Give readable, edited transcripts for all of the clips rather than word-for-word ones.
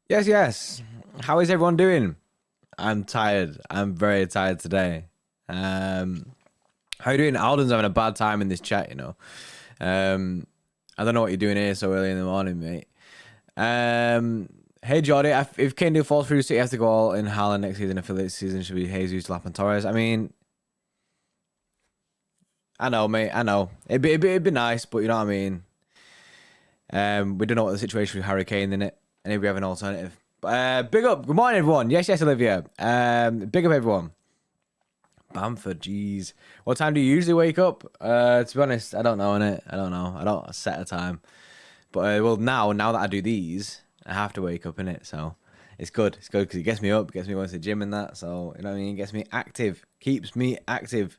Yes, yes. How is everyone doing? I'm tired. I'm very tired today. How you doing? Alden's having a bad time in this chat, you know. I don't know what you're doing here so early in the morning, mate. Hey Jordy, if KANE falls through, City has to go all in Haaland next season. Affiliate season should be Jesus, Lap, and Torres. I mean, I know, mate. I know. It'd be nice, but you know what I mean. We don't know what the situation with Harry Kane in it, and if we have an alternative. Big up. Good morning, everyone. Yes, Olivia. Big up, everyone. Bamford, jeez. What time do you usually wake up? To be honest, I don't know, innit? I don't know. I don't set a time. But, well, now that I do these, I have to wake up, innit? So, it's good. It's good because it gets me up, gets me going to the gym and that. So, you know what I mean? It gets me active. Keeps me active.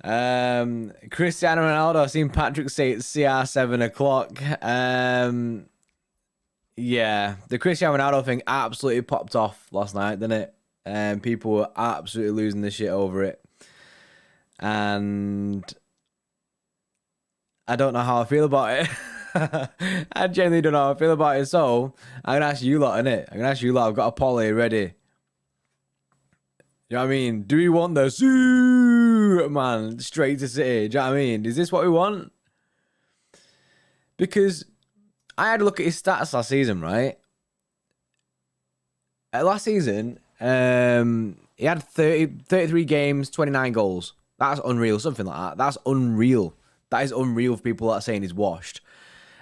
Cristiano Ronaldo, I've seen Patrick say it's CR7 o'clock. Yeah, the Cristiano Ronaldo thing absolutely popped off last night, didn't it? And people were absolutely losing the shit over it. And I don't know how I feel about it. I genuinely don't know how I feel about it. So I'm gonna ask you lot, innit? I'm gonna ask you lot. I've got a poly ready. You know what I mean? Do we want the man straight to City? Do you know what I mean? Is this what we want? Because I had a look at his stats last season, right? Last season, he had 33 games, 29 goals. That's unreal, something like that. That's unreal. That is unreal for people that are saying he's washed.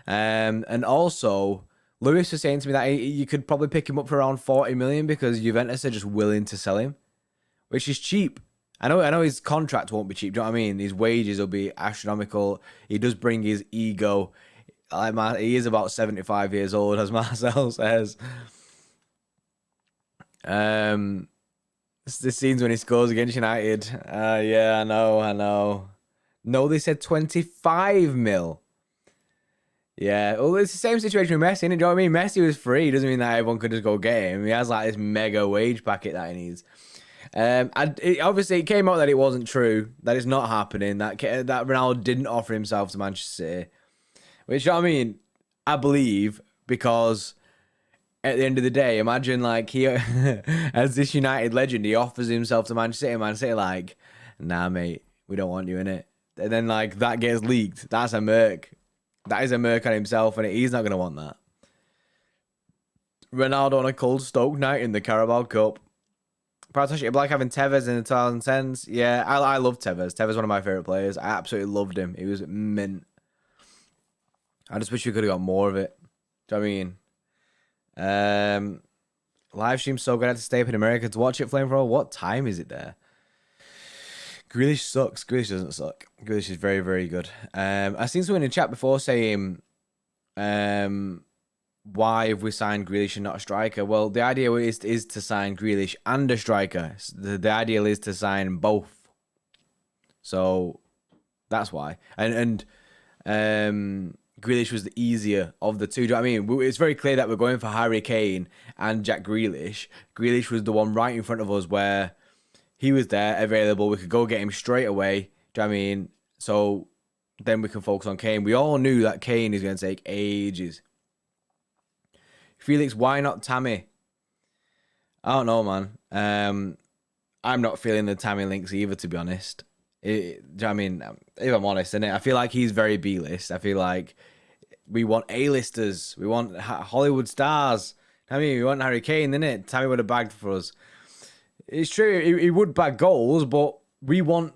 And also, Lewis was saying to me that you could probably pick him up for around 40 million because Juventus are just willing to sell him, which is cheap. I know his contract won't be cheap. Do you know what I mean? His wages will be astronomical. He does bring his ego. He is about 75 years old, as Marcel says. The scenes when he scores against United. Yeah, I know. No, they said 25 mil. Yeah, well, it's the same situation with Messi, isn't it? Do you know what I mean? Messi was free. Doesn't mean that everyone could just go get him. He has like this mega wage packet that he needs. Obviously, it came out that it wasn't true. That it's not happening. That Ronaldo didn't offer himself to Manchester City. Which, you know what I mean? I believe because at the end of the day, imagine like he, as this United legend, he offers himself to Manchester City. Man City like, nah, mate, we don't want you in it. And then like that gets leaked. That's a merc. That is a merc on himself, and he's not gonna want that. Ronaldo on a cold Stoke night in the Carabao Cup. Practically, it'd be like having Tevez in the 2010s. Yeah, I love Tevez. Tevez is one of my favorite players. I absolutely loved him. He was mint. I just wish we could have got more of it. Do you know what I mean? Live stream so good. I had to stay up in America to watch it. Flamethrower. What time is it there? Grealish sucks. Grealish doesn't suck. Grealish is very, very good. I've seen someone in the chat before saying, why have we signed Grealish and not a striker? Well, the idea is to sign Grealish and a striker. The ideal is to sign both. So that's why. And Grealish was the easier of the two. Do you know what I mean? It's very clear that we're going for Harry Kane and Jack Grealish. Grealish was the one right in front of us where he was there, available. We could go get him straight away. Do you know what I mean? So then we can focus on Kane. We all knew that Kane is going to take ages. Felix, why not Tammy? I don't know, man. I'm not feeling the Tammy links either, to be honest. Do you know what I mean? If I'm honest, innit? I feel like he's very B-list. I feel like we want A-listers. We want Hollywood stars. I mean, we want Harry Kane, innit? Tammy would have bagged for us. It's true, he would bag goals, but we want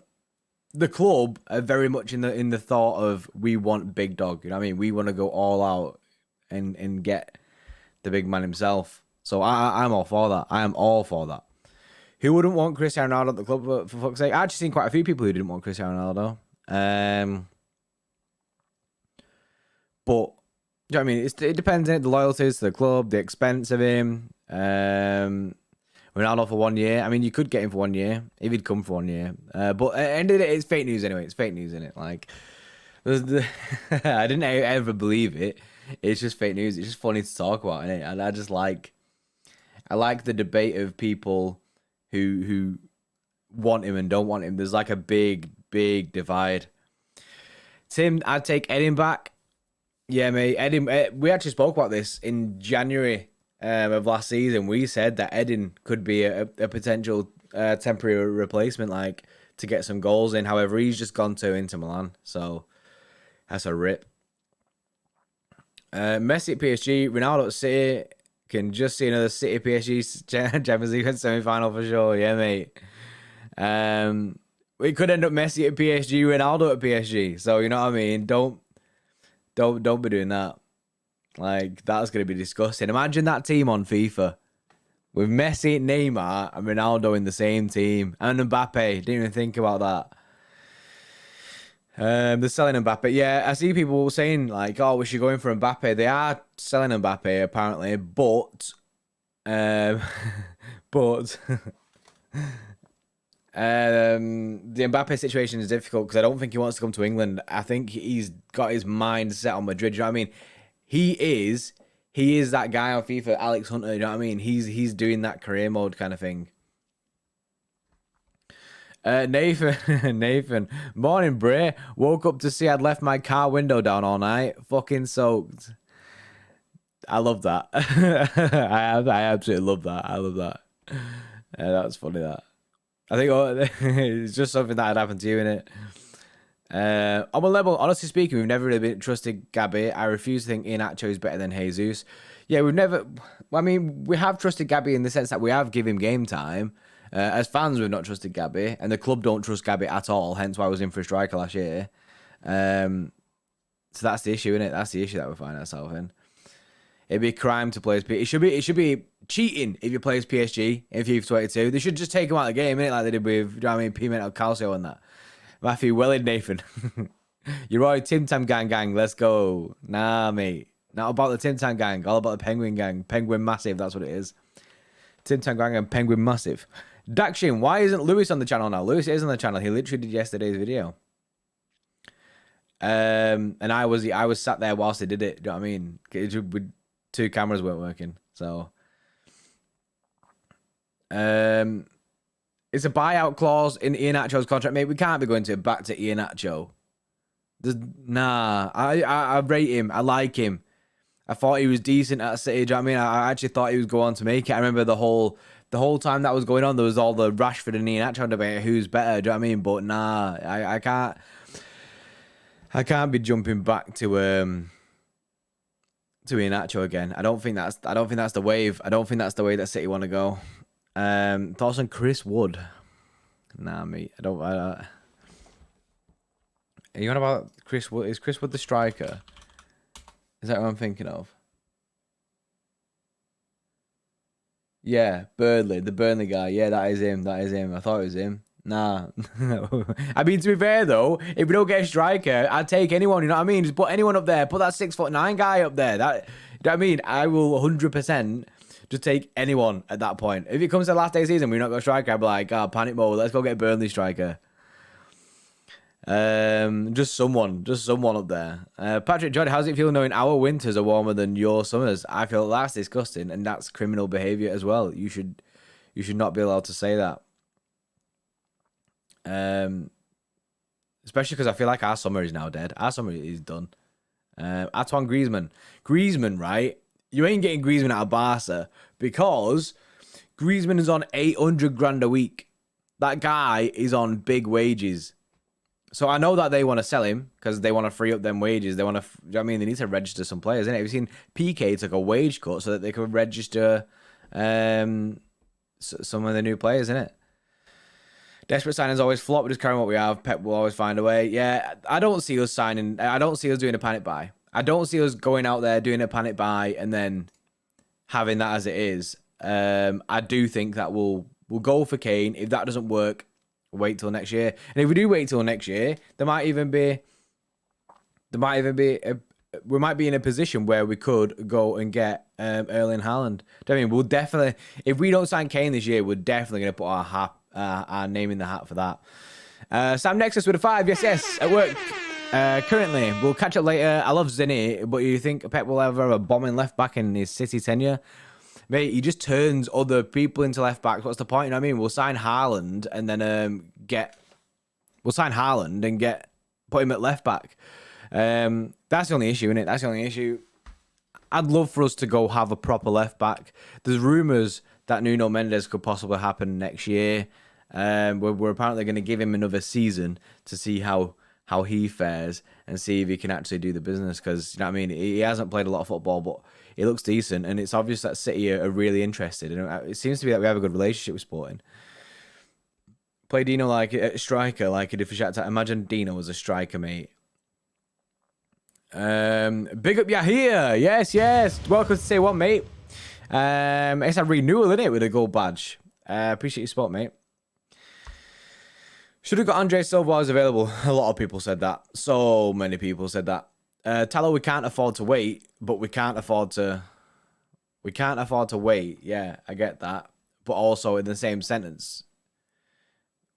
the club very much in the thought of we want big dog. You know what I mean? We want to go all out and get the big man himself. So I'm all for that. I am all for that. Who wouldn't want Cristiano Ronaldo at the club, for fuck's sake? I've actually seen quite a few people who didn't want Cristiano Ronaldo. But, do you know what I mean? It depends on the loyalties to the club, the expense of him. Ronaldo for 1 year. I mean, you could get him for 1 year if he'd come for 1 year. But at the end of the day, it's fake news anyway. It's fake news, innit? Like, I didn't ever believe it. It's just fake news. It's just funny to talk about, innit? And I like the debate of people who want him and don't want him. There's like a big big divide. Tim, I'd take Edin back. Yeah, mate. Edin, we actually spoke about this in January of last season. We said that Edin could be a potential temporary replacement, like to get some goals in. However, he's just gone to Inter Milan, so that's a rip. Messi at PSG, Ronaldo at City. Can just see another City PSG Champions League semi-final for sure. Yeah, mate. We could end up Messi at PSG, Ronaldo at PSG. So you know what I mean. Don't be doing that. Like that's gonna be disgusting. Imagine that team on FIFA with Messi, Neymar, and Ronaldo in the same team, and Mbappe. Didn't even think about that. They're selling Mbappe. Yeah, I see people saying like, "Oh, we should go in for Mbappe." They are selling Mbappe apparently, but the Mbappe situation is difficult because I don't think he wants to come to England. I think he's got his mind set on Madrid. You know what I mean? He is that guy on FIFA, Alex Hunter. You know what I mean? He's doing that career mode kind of thing. Nathan, morning, Bray. Woke up to see I'd left my car window down all night. Fucking soaked. I love that. I absolutely love that. I love that. That's funny. That I think it's just something that had happened to you, innit? On a level, honestly speaking, we've never really been trusted Gabby. I refuse to think Iheanacho is better than Jesus. Yeah, we've never. I mean, we have trusted Gabby in the sense that we have given him game time. As fans, we've not trusted Gabby, and the club don't trust Gabby at all. Hence, why I was in for a striker last year. So that's the issue, innit? That's the issue that we find ourselves in. It'd be a crime to play as PSG. It should be cheating if you play as PSG in FIFA 22. They should just take him out of the game, innit? Like they did with, you know what I mean, Pimento Calcio and that. Matthew, well in, Nathan. You're right, Tim Tam Gang. Let's go. Nah, mate. Not about the Tim Tam Gang. All about the Penguin Gang. Penguin Massive, that's what it is. Tim Tam Gang and Penguin Massive. Dakshin, why isn't Lewis on the channel now? Lewis is on the channel. He literally did yesterday's video. And I was sat there whilst he did it. Do you know what I mean? Two cameras weren't working. So it's a buyout clause in Iheanacho's contract, mate. We can't be going back to Iheanacho. Nah, I rate him. I like him. I thought he was decent at City. Do you know what I mean? I actually thought he was going on to make it. I remember the whole time that was going on, there was all the Rashford and Iheanacho debate. Who's better? Do you know what I mean? But nah, I can't be jumping back to Iheanacho again. I don't think that's the wave. I don't think that's the way that City want to go. Thoughts on Chris Wood? Nah, mate. I don't. Are you on about Chris Wood? Is Chris Wood the striker? Is that what I'm thinking of? Yeah, Burnley, the Burnley guy. Yeah, that is him. I thought it was him. Nah. I mean, to be fair though, if we don't get a striker, I'd take anyone. You know what I mean? Just put anyone up there. Put that 6'9" guy up there. That. You know what I mean? I will 100% just take anyone at that point. If it comes to the last day of the season, we're not got a striker. I'd be like, panic mode. Let's go get a Burnley striker. Just someone up there. Patrick, Jordy, how's it feel knowing our winters are warmer than your summers? I feel that's disgusting, and that's criminal behavior as well. You should not be allowed to say that. Especially because I feel like our summer is now dead. Our summer is done. Antoine Griezmann, right? You ain't getting Griezmann out of Barca because Griezmann is on 800 grand a week. That guy is on big wages. So I know that they want to sell him because they want to free up them wages. They want to, I mean, they need to register some players, innit? Have you seen PK took a wage cut so that they could register some of the new players, innit? Desperate signings always flop. We just carry on what we have. Pep will always find a way. Yeah, I don't see us signing. I don't see us doing a panic buy. I don't see us going out there doing a panic buy and then having that as it is. I do think that we'll go for Kane. If that doesn't work, wait till next year. And if we do wait till next year, we might be in a position where we could go and get Erling Haaland. I mean, we'll definitely, if we don't sign Kane this year, we're definitely going to put our name in the hat for that. Sam Nexus with a 5. Yes, at work. Currently, we'll catch up later. I love Zinni, but you think Pep will ever have a bombing left back in his City tenure? Mate, he just turns other people into left backs. What's the point? You know what I mean? We'll sign Haaland and then get We'll sign Haaland and put him at left back. That's the only issue, isn't it? That's the only issue. I'd love for us to go have a proper left back. There's rumours that Nuno Mendes could possibly happen next year. We're apparently going to give him another season to see how he fares and see if he can actually do the business. Because, you know what I mean? He hasn't played a lot of football, but he looks decent. And it's obvious that City are really interested. And it seems to be that we have a good relationship with Sporting. Play Dino like a striker, like he did for Shakhtar. Imagine Dino was a striker, mate. Big up Yahia. Yes. Welcome to say what, mate. It's a renewal, isn't it, with a gold badge. Appreciate your support, mate. Should have got Andre Silva as available. A lot of people said that. So many people said that. Talo, we can't afford to wait, but we can't afford to wait. Yeah, I get that. But also in the same sentence,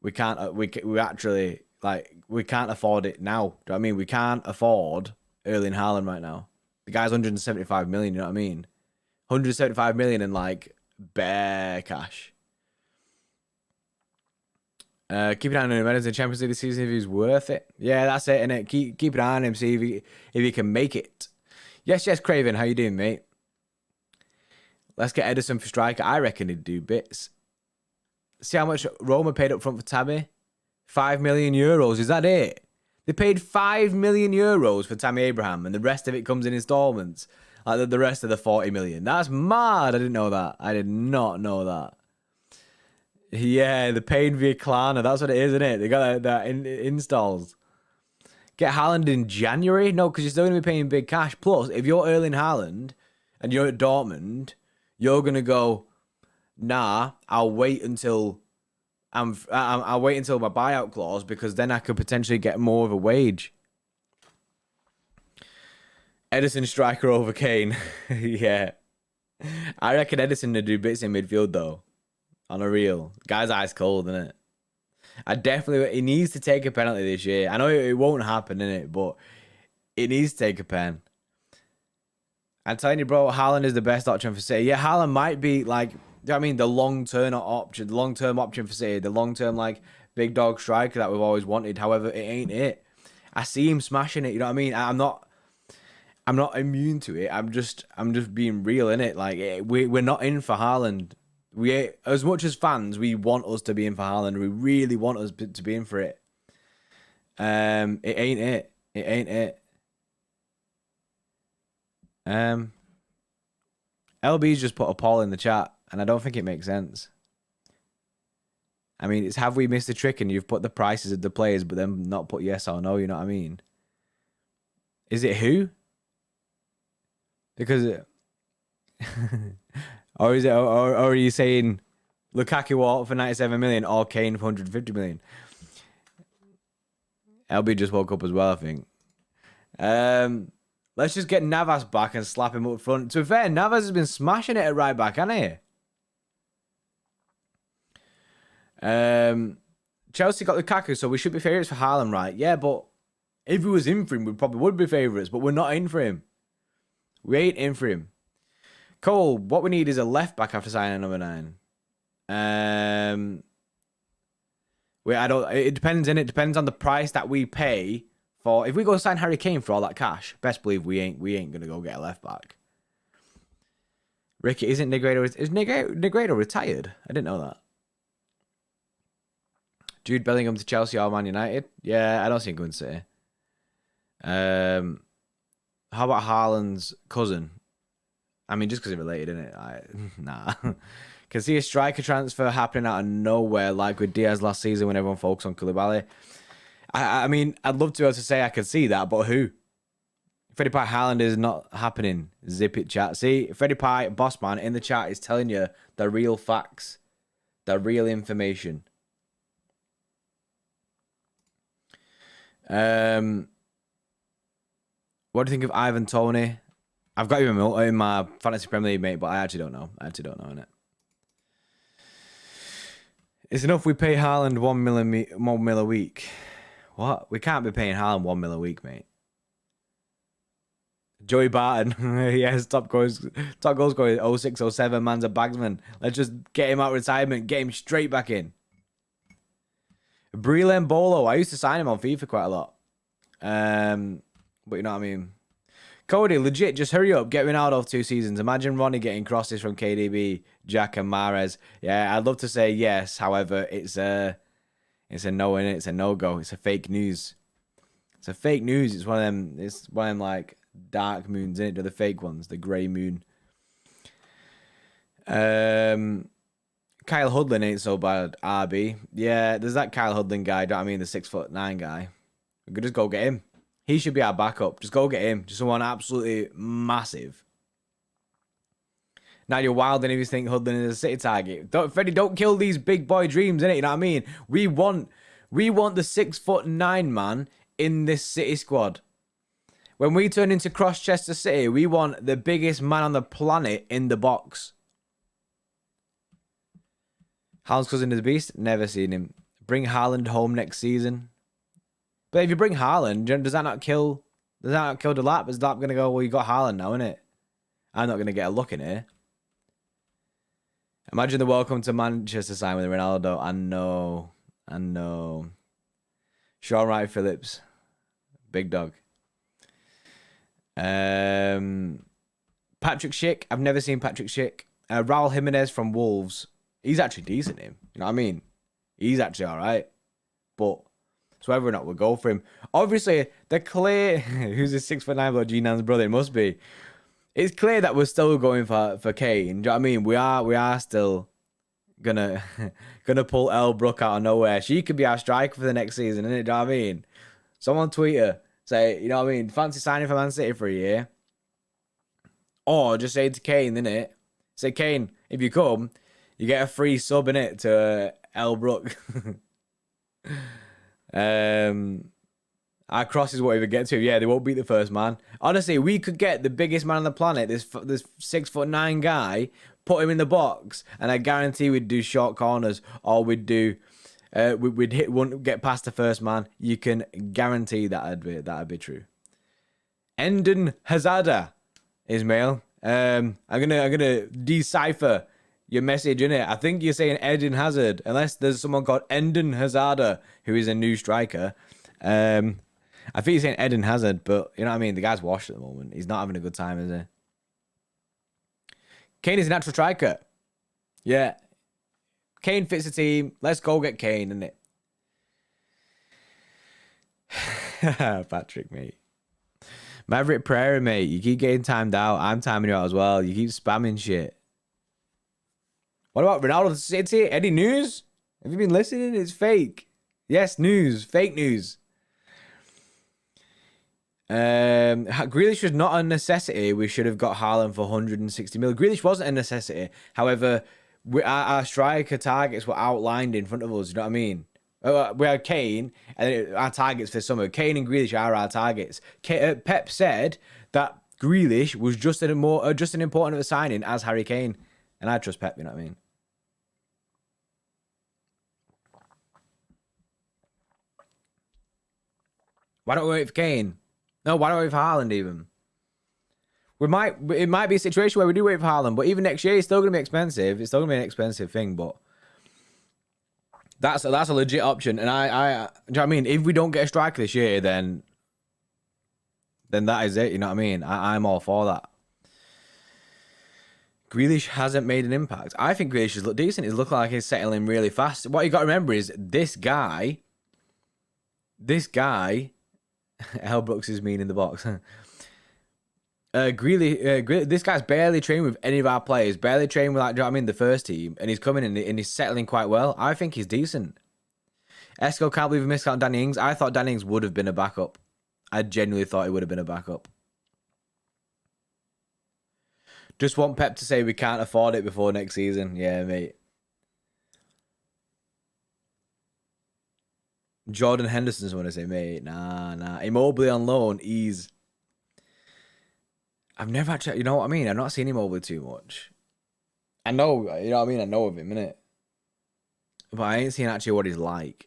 we can't we actually, like, we can't afford it now. Do you know what I mean? We can't afford Erling Haaland right now. The guy's 175 million, you know what I mean? 175 million in, like, bare cash. Keep an eye on him in the Champions League this season if he's worth it. Yeah, that's it, innit? Keep an eye on him, see if he can make it. Yes, Craven, how you doing, mate? Let's get Edison for striker. I reckon he'd do bits. See how much Roma paid up front for Tammy? 5 million euros. Is that it? They paid 5 million euros for Tammy Abraham, and the rest of it comes in installments. Like the rest of the 40 million. That's mad. I didn't know that. I did not know that. Yeah, the paid via Klarna. That's what it is, isn't it? They got that installs. Get Haaland in January? No, because you're still going to be paying big cash. Plus, if you're Erling Haaland and you're at Dortmund, you're going to go, nah, I'll wait until I'll wait until my buyout clause, because then I could potentially get more of a wage. Edison striker over Kane. Yeah. I reckon Edison to do bits in midfield, though. On a real. Guy's ice cold, isn't it? He needs to take a penalty this year. I know it won't happen, innit? But it needs to take a pen. I'm telling you, bro, Haaland is the best option for City. Yeah, Haaland might be, like, you know what I mean, the long-term option for City. The long-term, like, big dog striker that we've always wanted. However, it ain't it. I see him smashing it, you know what I mean? I'm not immune to it. I'm just being real, innit? Like, we're not in for Haaland. We, as much as fans, we want us to be in for Haaland. We really want us to be in for it. It ain't it. It ain't it. LB's just put a poll in the chat, and I don't think it makes sense. I mean, it's have we missed a trick, and you've put the prices of the players, but then not put yes or no, you know what I mean? Is it who? Because or is it, or are you saying Lukaku for 97 million or Kane for 150 million? LB just woke up as well, I think. Let's just get Navas back and slap him up front. To be fair, Navas has been smashing it at right back, hasn't he? Chelsea got Lukaku, so we should be favourites for Haaland, right? Yeah, but if he was in for him, we probably would be favourites, but we're not in for him. We ain't in for him. Cole, what we need is a left back after signing number 9. It depends, innit? It depends on the price that we pay for. If we go sign Harry Kane for all that cash, best believe we ain't gonna go get a left back. Ricky, isn't Negredo? Is Negredo retired? I didn't know that. Jude Bellingham to Chelsea or Man United? Yeah, I don't see him going to City. How about Haaland's cousin? I mean, just because they're related, innit? Nah. Can see a striker transfer happening out of nowhere, like with Diaz last season when everyone focused on Koulibaly. I mean, I'd love to be able to say I could see that, but who? Freddie Pie Haaland is not happening. Zip it, chat. See, Freddie Pie, boss man, in the chat is telling you the real facts, the real information. What do you think of Ivan Toney? I've got him in my Fantasy Premier League, mate, but I actually don't know. Innit? It's enough we pay Haaland 1 mil a week. What? We can't be paying Haaland 1 mil a week, mate. Joey Barton. Yes, top goals scorer 06, 07. Man's a bagsman. Let's just get him out of retirement. Get him straight back in. Breland Bolo. I used to sign him on FIFA quite a lot. But you know what I mean. Cody, legit, just hurry up. Get Ronaldo off 2 seasons. Imagine Ronnie getting crosses from KDB, Jack, and Mahrez. Yeah, I'd love to say yes. However, it's a no, innit? It's a no-go. It's a fake news. It's a fake news. It's one of them. It's one of them like dark moons, innit? They're the fake ones, the grey moon. Kyle Hudlin ain't so bad. RB. Yeah, there's that Kyle Hudlin guy. Do you know what I mean? The 6'9" guy. We could just go get him. He should be our backup. Just go get him. Just someone absolutely massive. Now you're wild and if you think Hudlin is a City target. Freddie, don't kill these big boy dreams, innit? You know what I mean? We want the 6'9" man in this City squad. When we turn into Chester City, we want the biggest man on the planet in the box. Haaland's cousin is a beast. Never seen him. Bring Haaland home next season. But if you bring Haaland, does that not kill Delap? Is Delap going to go, well, you got Haaland now, innit? I'm not going to get a look in here. Imagine the welcome to Manchester sign with Ronaldo. I know. Sean Wright Phillips. Big dog. Patrick Schick. I've never seen Patrick Schick. Raul Jimenez from Wolves. He's actually decent, him. You know what I mean? He's actually all right. But so whether or not we'll go for him. Obviously, the clear... Who's a 6'9" bloke, G-Nan's brother? It must be. It's clear that we're still going for Kane. Do you know what I mean? We are still gonna pull Elle Brook out of nowhere. She could be our striker for the next season, innit? Do you know what I mean? Someone tweet her. Say, you know what I mean? Fancy signing for Man City for a year. Or just say to Kane, innit? Say, Kane, if you come, you get a free sub, innit, to Elle Brook. Our crosses won't even get to him. Yeah, they won't beat the first man. Honestly, we could get the biggest man on the planet, this 6'9" guy, put him in the box, and I guarantee we'd do short corners, or we'd do, we'd hit one, get past the first man. You can guarantee that'd be true. Enden Hazard, Ismail. I'm gonna decipher your message, innit? I think you're saying Eden Hazard, unless there's someone called Enden Hazard who is a new striker. I think he's saying Eden Hazard, but you know what I mean? The guy's washed at the moment. He's not having a good time, is he? Kane is a natural striker. Yeah. Kane fits the team. Let's go get Kane, innit? Patrick, mate. Maverick Prairie, mate. You keep getting timed out. I'm timing you out as well. You keep spamming shit. What about Ronaldo City? Any news? Have you been listening? It's fake. Yes, news. Fake news. Grealish was not a necessity. We should have got Haaland for 160 mil. Grealish wasn't a necessity. However, our striker targets were outlined in front of us. You know what I mean? We had Kane, and our targets for summer. Kane and Grealish are our targets. Pep said that Grealish was just an important of a signing as Harry Kane, and I trust Pep. You know what I mean? Why don't we wait for Kane? No, why don't we wait for Haaland even? It might be a situation where we do wait for Haaland, but even next year it's still gonna be expensive. It's still gonna be an expensive thing, but that's a legit option. And I do you know what I mean? If we don't get a striker this year, then that is it. You know what I mean? I'm all for that. Grealish hasn't made an impact. I think Grealish has looked decent. He's looking like he's settling really fast. What you got to remember is this guy. Hell Brooks is mean in the box. Grealish, this guy's barely trained with any of our players. Barely trained with, like, do you know what I mean, the first team, and he's coming in and he's settling quite well. I think he's decent. Esco can't believe we missed out on Danny Ings. I thought Danny Ings would have been a backup. I genuinely thought he would have been a backup. Just want Pep to say we can't afford it before next season. Yeah, mate. Jordan Henderson's want to say, mate, nah. Immobile on loan, ease. I've never actually, you know what I mean? I've not seen Immobile too much. I know, you know what I mean? I know of him, innit? But I ain't seen actually what he's like.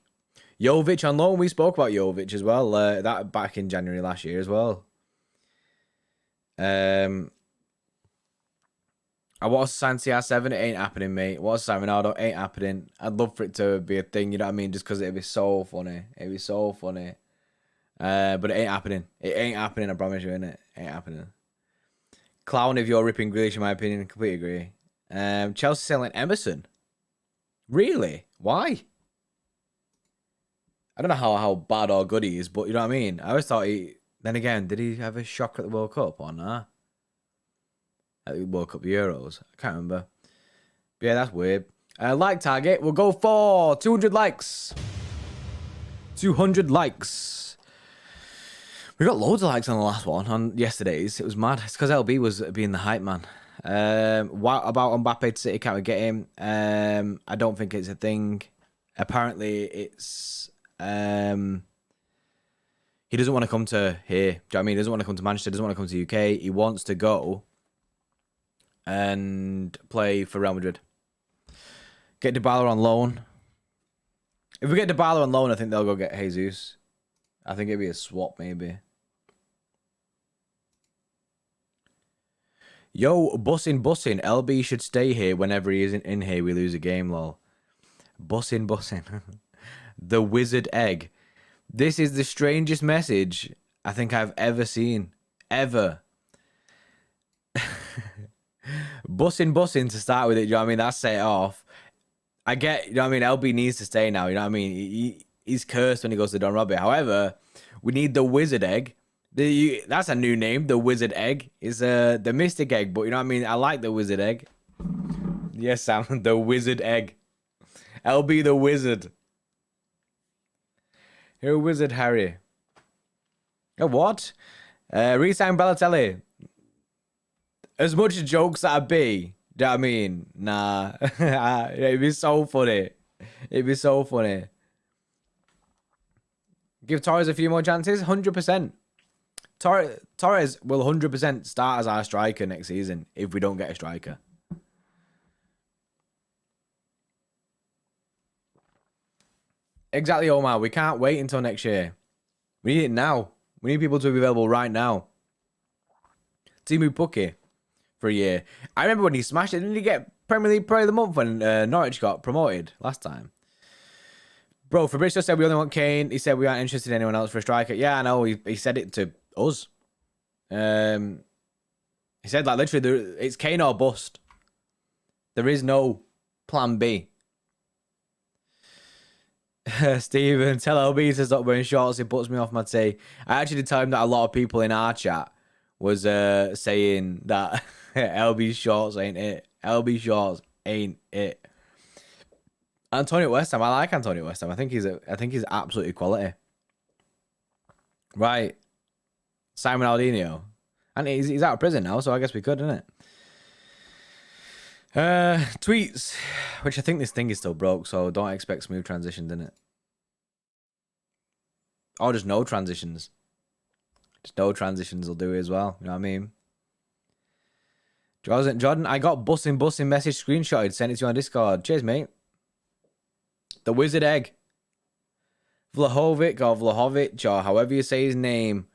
Jovic on loan, we spoke about Jovic as well. That back in January last year as well. I want to sign CR7. It ain't happening, mate. I want to sign Ronaldo. Ain't happening. I'd love for it to be a thing. You know what I mean? Just because it'd be so funny. It'd be so funny. But it ain't happening. It ain't happening. I promise you, innit? It ain't happening. Clown if you're ripping Grealish, in my opinion. Completely agree. Chelsea selling Emerson. Really? Why? I don't know how bad or good he is, but you know what I mean? I always thought he... Then again, did he have a shock at the World Cup or not? At the World Cup Euros? I can't remember. But yeah, that's weird. Like target. We'll go for 200 likes. 200 likes. We got loads of likes on the last one, on yesterday's. It was mad. It's because LB was being the hype man. What about Mbappe to City? Can't we get him? I don't think it's a thing. Apparently, it's... he doesn't want to come to here. Do you know what I mean? He doesn't want to come to Manchester. Doesn't want to come to UK. He wants to go and play for Real Madrid. Get Dybala on loan. If we get Dybala on loan, I think they'll go get Jesus. I think it'd be a swap, maybe. Yo, bussing. LB should stay here. Whenever he isn't in here, we lose a game, lol. Bussing. The wizard egg. This is the strangest message I think I've ever seen. Ever. Bussing to start with it, you know what I mean? That's set it off. I get, you know what I mean? LB needs to stay now, you know what I mean? He's cursed when he goes to Don Robbie. However, we need the wizard egg. That's a new name. The wizard egg is the mystic egg, but you know what I mean? I like the wizard egg. Yes, Sam, the wizard egg. LB the wizard. Here, wizard Harry. Oh, what? Resign Balotelli. As much jokes that I be, do you know what I mean? Nah. It'd be so funny. It'd be so funny. Give Torres a few more chances? 100%. Torres will 100% start as our striker next season if we don't get a striker. Exactly, Omar. We can't wait until next year. We need it now. We need people to be available right now. Timu Puki for a year. I remember when he smashed it. Didn't he get Premier League Player of the Month when Norwich got promoted last time? Bro, Fabrizio said we only want Kane. He said we aren't interested in anyone else for a striker. Yeah, I know. He said it to us. He said, like, literally, it's Kane or bust. There is no plan B. Steven, tell LB to stop wearing shorts. It puts me off my tea. I actually did tell him that a lot of people in our chat was saying that LB shorts ain't it. LB shorts ain't it. Antonio West Ham. I like Antonio West Ham. I think he's absolutely quality. Right. Simon Aldino. And he's out of prison now, so I guess we could, isn't it? Tweets, which I think this thing is still broke, so don't expect smooth transitions in it. Or just no transitions. Just no transitions will do it as well. You know what I mean? Jordan, I got bussing message screenshotted. Sent it to you on Discord. Cheers, mate. The wizard egg. Vlahovic or however you say his name.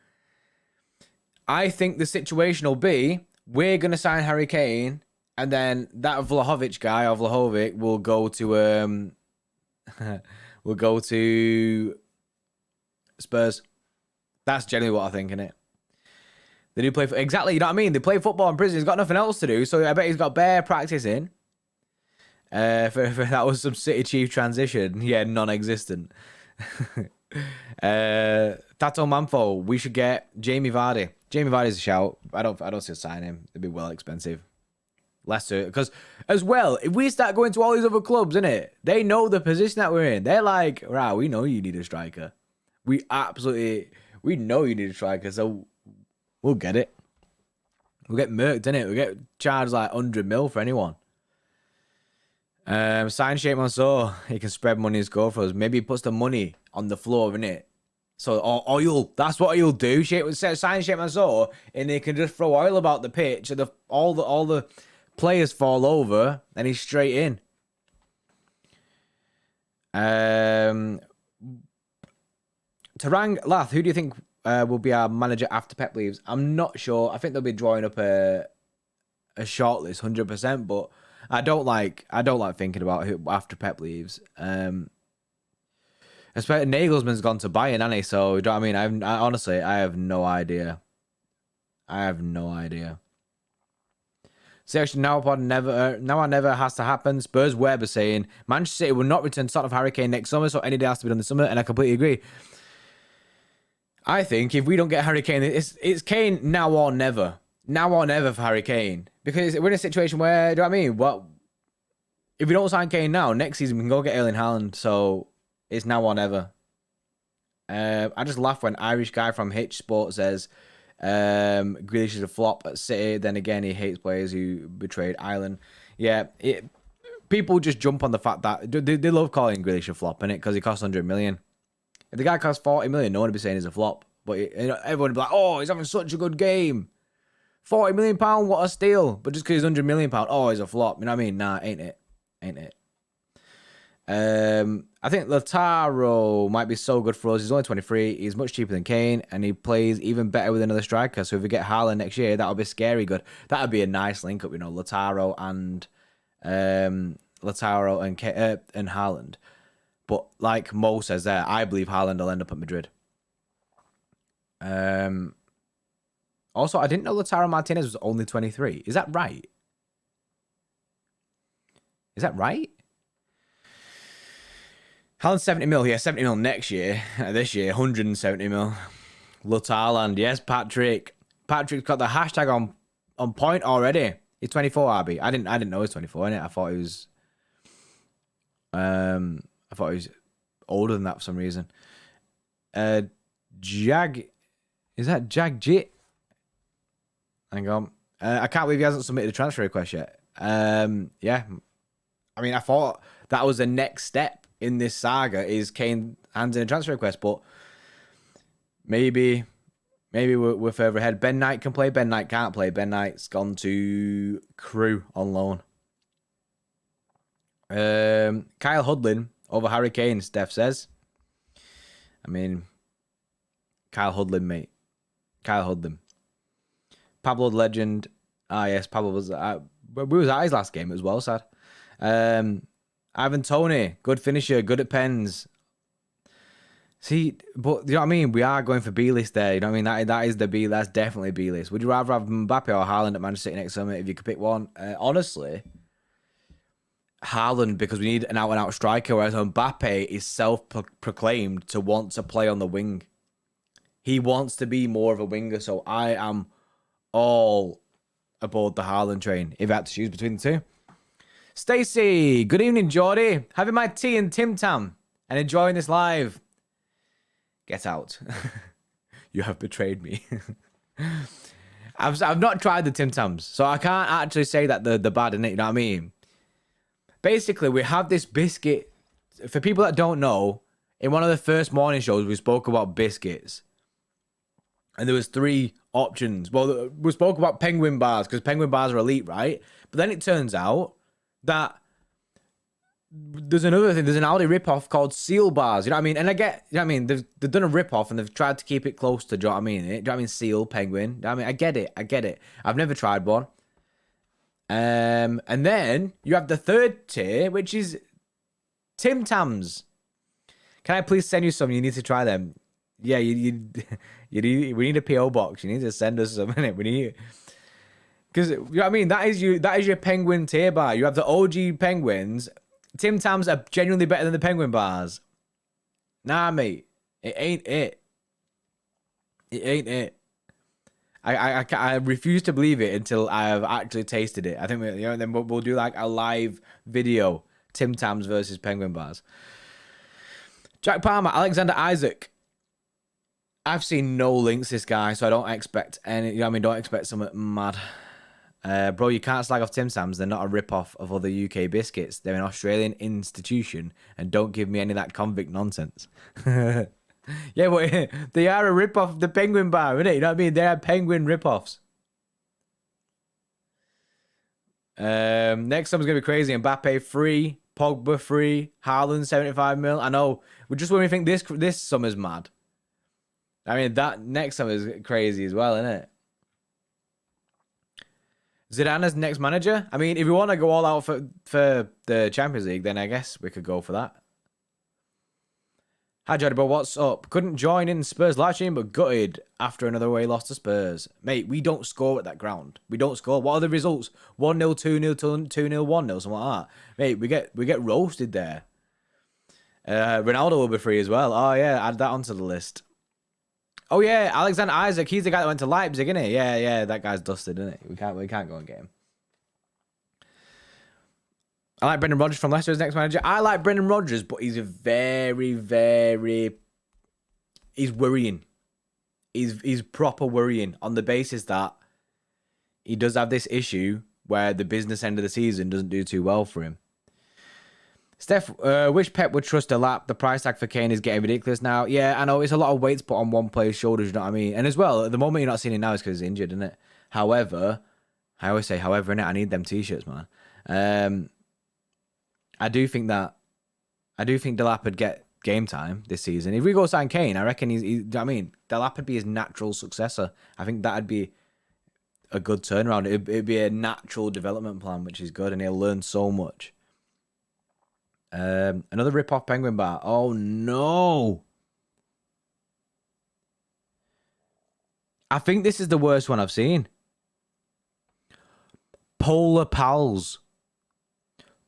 I think the situation will be we're going to sign Harry Kane. And then that Vlahovic guy or Vlahovic will go to Spurs. That's generally what I think, innit? They do play exactly, you know what I mean? They play football in prison. He's got nothing else to do, so I bet he's got bare practice in. For that was some City Chief transition. Yeah, non-existent. Tato Manfo, we should get Jamie Vardy. Jamie Vardy's a shout. I don't see us sign him. It'd be well expensive. Leicester, because as well, if we start going to all these other clubs, innit, they know the position that we're in. They're like, right, we know you need a striker. We know you need a striker, so we'll get it. We'll get murked, innit? We'll get charged like 100 mil for anyone. Sign Sheikh Mansour. He can spread money and score for us. Maybe he puts the money on the floor, innit? So, or oil. That's what he'll do. Sign Sheikh Mansour, and he can just throw oil about the pitch, and all the players fall over, and he's straight in. Tarang Lath, who do you think will be our manager after Pep leaves? I'm not sure. I think they'll be drawing up a a shortlist 100%, but I don't like thinking about who after Pep leaves. Especially Nagelsmann's gone to Bayern, hasn't he? So, you know what I mean? Honestly, I have no idea. I have no idea. Section now or never has to happen. Spurs Weber saying Manchester City will not return to sort of Harry Kane next summer, so any day has to be done this summer, and I completely agree. I think if we don't get Harry Kane, it's Kane now or never. Now or never for Harry Kane. Because we're in a situation where, do you know what I mean? What if we don't sign Kane now, next season we can go get Erling Haaland, so it's now or never. I just laugh when Irish guy from Hitch Sport says Grealish is a flop at City. Then again, he hates players who betrayed Ireland. Yeah, people just jump on the fact that they love calling Grealish a flop, innit? Because he costs 100 million. If the guy costs 40 million, no one would be saying he's a flop. But everyone would be like, oh, he's having such a good game. 40 million pound, what a steal. But just because he's 100 million pound, oh, he's a flop. You know what I mean? Nah, ain't it? I think Lautaro might be so good for us. He's only 23. He's much cheaper than Kane, and he plays even better with another striker. So if we get Haaland next year, that'll be scary good. That'd be a nice link up, you know, Lautaro and Haaland. But like Mo says there, I believe Haaland will end up at Madrid. Also, I didn't know Lautaro Martinez was only 23. Is that right? Haaland 70 mil, yeah, 70 mil next year. This year, 170 mil. Haaland, yes, Patrick. Patrick's got the hashtag on point already. He's 24, RB. I didn't know he was 24, innit? I thought he was older than that for some reason. Jag, is that Jagjit? Hang on. I can't believe he hasn't submitted a transfer request yet. Yeah. I mean, I thought that was the next step in this saga is Kane hands in a transfer request, but maybe we're further ahead. Ben Knight can play. Ben Knight can't play. Ben Knight's gone to Crew on loan. Kyle Hudlin over Harry Kane, Steph says. I mean, Kyle Hudlin, mate. Kyle Hudlin. Pablo the Legend. Ah, yes, Pablo was... we was at his last game as well, sad. Ivan Toney, good finisher, good at pens. See, but you know what I mean? We are going for B-list there. You know what I mean? That is the B. That's definitely B-list. Would you rather have Mbappe or Haaland at Manchester City next summer if you could pick one? Honestly, Haaland, because we need an out-and-out striker, whereas Mbappe is self-proclaimed to want to play on the wing. He wants to be more of a winger, so I am all aboard the Haaland train if I had to choose between the two. Stacey, good evening, Jordy. Having my tea and Tim Tam and enjoying this live. Get out. You have betrayed me. I've not tried the Tim Tams, so I can't actually say that they're bad, innit? You know what I mean? Basically, we have this biscuit. For people that don't know, in one of the first morning shows, we spoke about biscuits. And there was 3 options. Well, we spoke about penguin bars, because penguin bars are elite, right? But then it turns out that there's another thing. There's an Aldi ripoff called Seal Bars. You know what I mean? And I get, you know what I mean? They've done a ripoff and they've tried to keep it close to, do you know what I mean? Do you know what I mean? Seal, penguin. Do you know what I mean? I get it. I've never tried one. And then you have the third tier, which is Tim Tams. Can I please send you some? You need to try them. Yeah, we need a PO box. You need to send us some. We need. Because, you know what I mean? That is your penguin tier bar. You have the OG penguins. Tim Tams are genuinely better than the penguin bars. Nah, mate. It ain't it. It ain't it. I refuse to believe it until I have actually tasted it. I think then we'll do like a live video. Tim Tams versus penguin bars. Jack Palmer, Alexander Isaac. I've seen no links this guy, so I don't expect any. You know what I mean? Don't expect something mad. Bro, you can't slag off Tim Tams. They're not a rip-off of other UK biscuits. They're an Australian institution, and don't give me any of that convict nonsense. Yeah, but they are a rip-off of the Penguin Bar, innit? You know what I mean? They are penguin rip-offs. Next summer's going to be crazy. Mbappe free, Pogba free, Haaland 75 mil. I know. Just when we think this summer's mad. I mean, that next summer's crazy as well, isn't it? Zidane as next manager? I mean, if you want to go all out for the Champions League, then I guess we could go for that. Hi, Jordy, but what's up? Couldn't join in Spurs live stream, but gutted after another away loss to Spurs. Mate, we don't score at that ground. We don't score. What are the results? 1-0, 2-0, 2-0, 1-0, something like that. Mate, we get roasted there. Ronaldo will be free as well. Oh, yeah, add that onto the list. Oh, yeah, Alexander Isaac. He's the guy that went to Leipzig, isn't he? Yeah, that guy's dusted, isn't he? We can't go and get him. I like Brendan Rodgers from Leicester as next manager. I like Brendan Rodgers, but he's he's worrying. He's proper worrying on the basis that he does have this issue where the business end of the season doesn't do too well for him. Steph, wish Pep would trust a lap. The price tag for Kane is getting ridiculous now. Yeah, I know it's a lot of weight to put on one player's shoulders, you know what I mean? And as well, at the moment you're not seeing it now is because he's injured, isn't it? However, I always say, however, innit? I need them t-shirts, man. I do think Delap would get game time this season. If we go sign Kane, I reckon Delap would be his natural successor. I think that'd be a good turnaround. It'd be a natural development plan, which is good, and he'll learn so much. Another rip-off Penguin bar. Oh, no. I think this is the worst one I've seen. Polar Pals.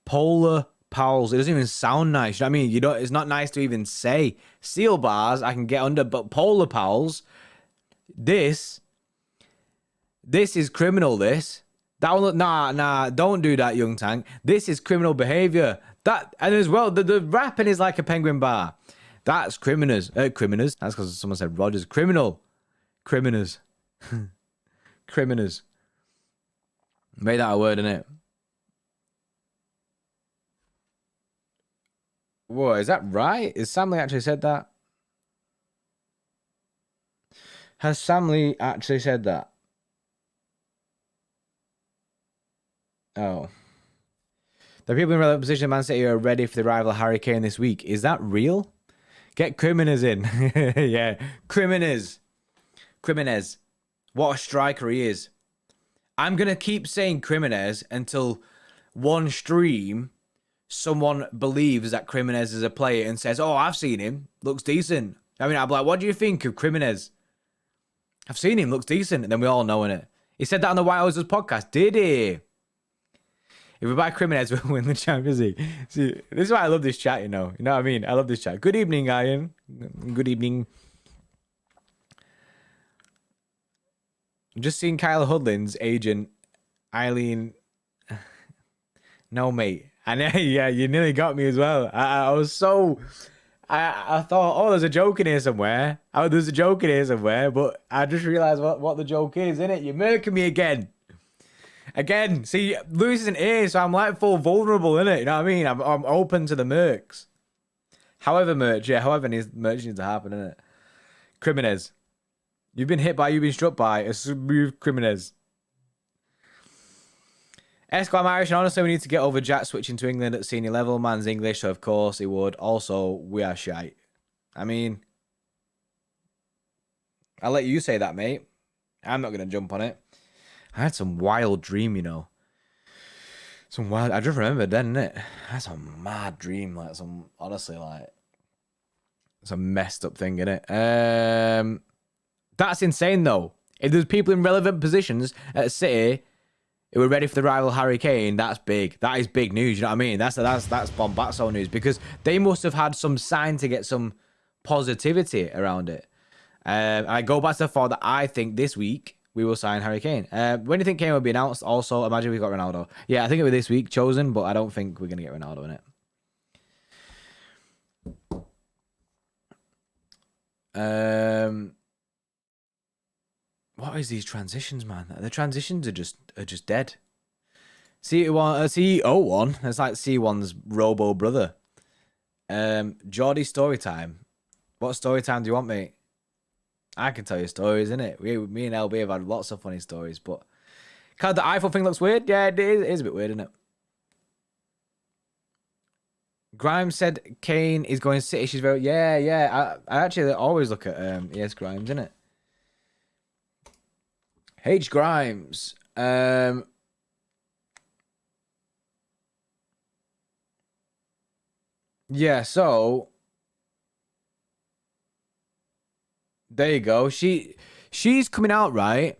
Polar Pals. It doesn't even sound nice. You know what I mean? It's not nice to even say. Seal bars, I can get under, but Polar Pals, this is criminal, this. That one, nah, don't do that, young tank. This is criminal behavior. And as well, the rapping is like a penguin bar. That's criminals. Criminals. That's because someone said Rogers. Criminal. Criminals. Criminals. Made that a word, innit? Whoa, is that right? Is Samley actually said that? Has Samley actually said that? Oh. The people in relevant position in Man City are ready for the arrival of Harry Kane this week. Is that real? Get Criminez in. Yeah. Criminez. What a striker he is. I'm going to keep saying Criminez until one stream someone believes that Criminez is a player and says, oh, I've seen him. Looks decent. I mean, I'm like, what do you think of Criminez? I've seen him. Looks decent. And then we all know it. He said that on the White House's podcast. Did he? If we buy Criminez, we'll win the Champions League. See, this is why I love this chat, you know. You know what I mean? I love this chat. Good evening, Ian. Good evening. Just seeing Kyle Hudlin's agent, Eileen. No, mate. And yeah, you nearly got me as well. I was so... I thought, oh, there's a joke in here somewhere. But I just realised what the joke is, innit? You're murking me again. Again, see, Lewis isn't here, so I'm like full vulnerable, innit? You know what I mean? I'm open to the mercs. However merch needs to happen, innit? Criminez. You've been struck by a smooth Criminez. Esquire Irish, and honestly, we need to get over Jack switching to England at senior level. Man's English, so of course he would. Also, we are shite. I mean, I'll let you say that, mate. I'm not going to jump on it. I had some wild dream, you know. I just remembered then, innit? I had some mad dream, honestly, some messed up thing, innit? That's insane, though. If there's people in relevant positions at City who are ready for the rival Harry Kane, that's big. That is big news, you know what I mean? That's bombazzo news, because they must have had some sign to get some positivity around it. I go back to the thought that I think this week we will sign Harry Kane. When do you think Kane will be announced? Also, imagine we got Ronaldo. Yeah, I think it was this week chosen, but I don't think we're going to get Ronaldo in it. What is these transitions, man? The transitions are just dead. CEO1, it's like C1's Robo brother. Jordy story time. What story time do you want, mate? I can tell you stories, innit? Me and LB have had lots of funny stories, but kind of the iPhone thing looks weird. Yeah, it is a bit weird, isn't it? Grimes said Kane is going City. She's very I actually always look at ES Grimes, innit? H Grimes. Yeah, so there you go. She's coming out, right?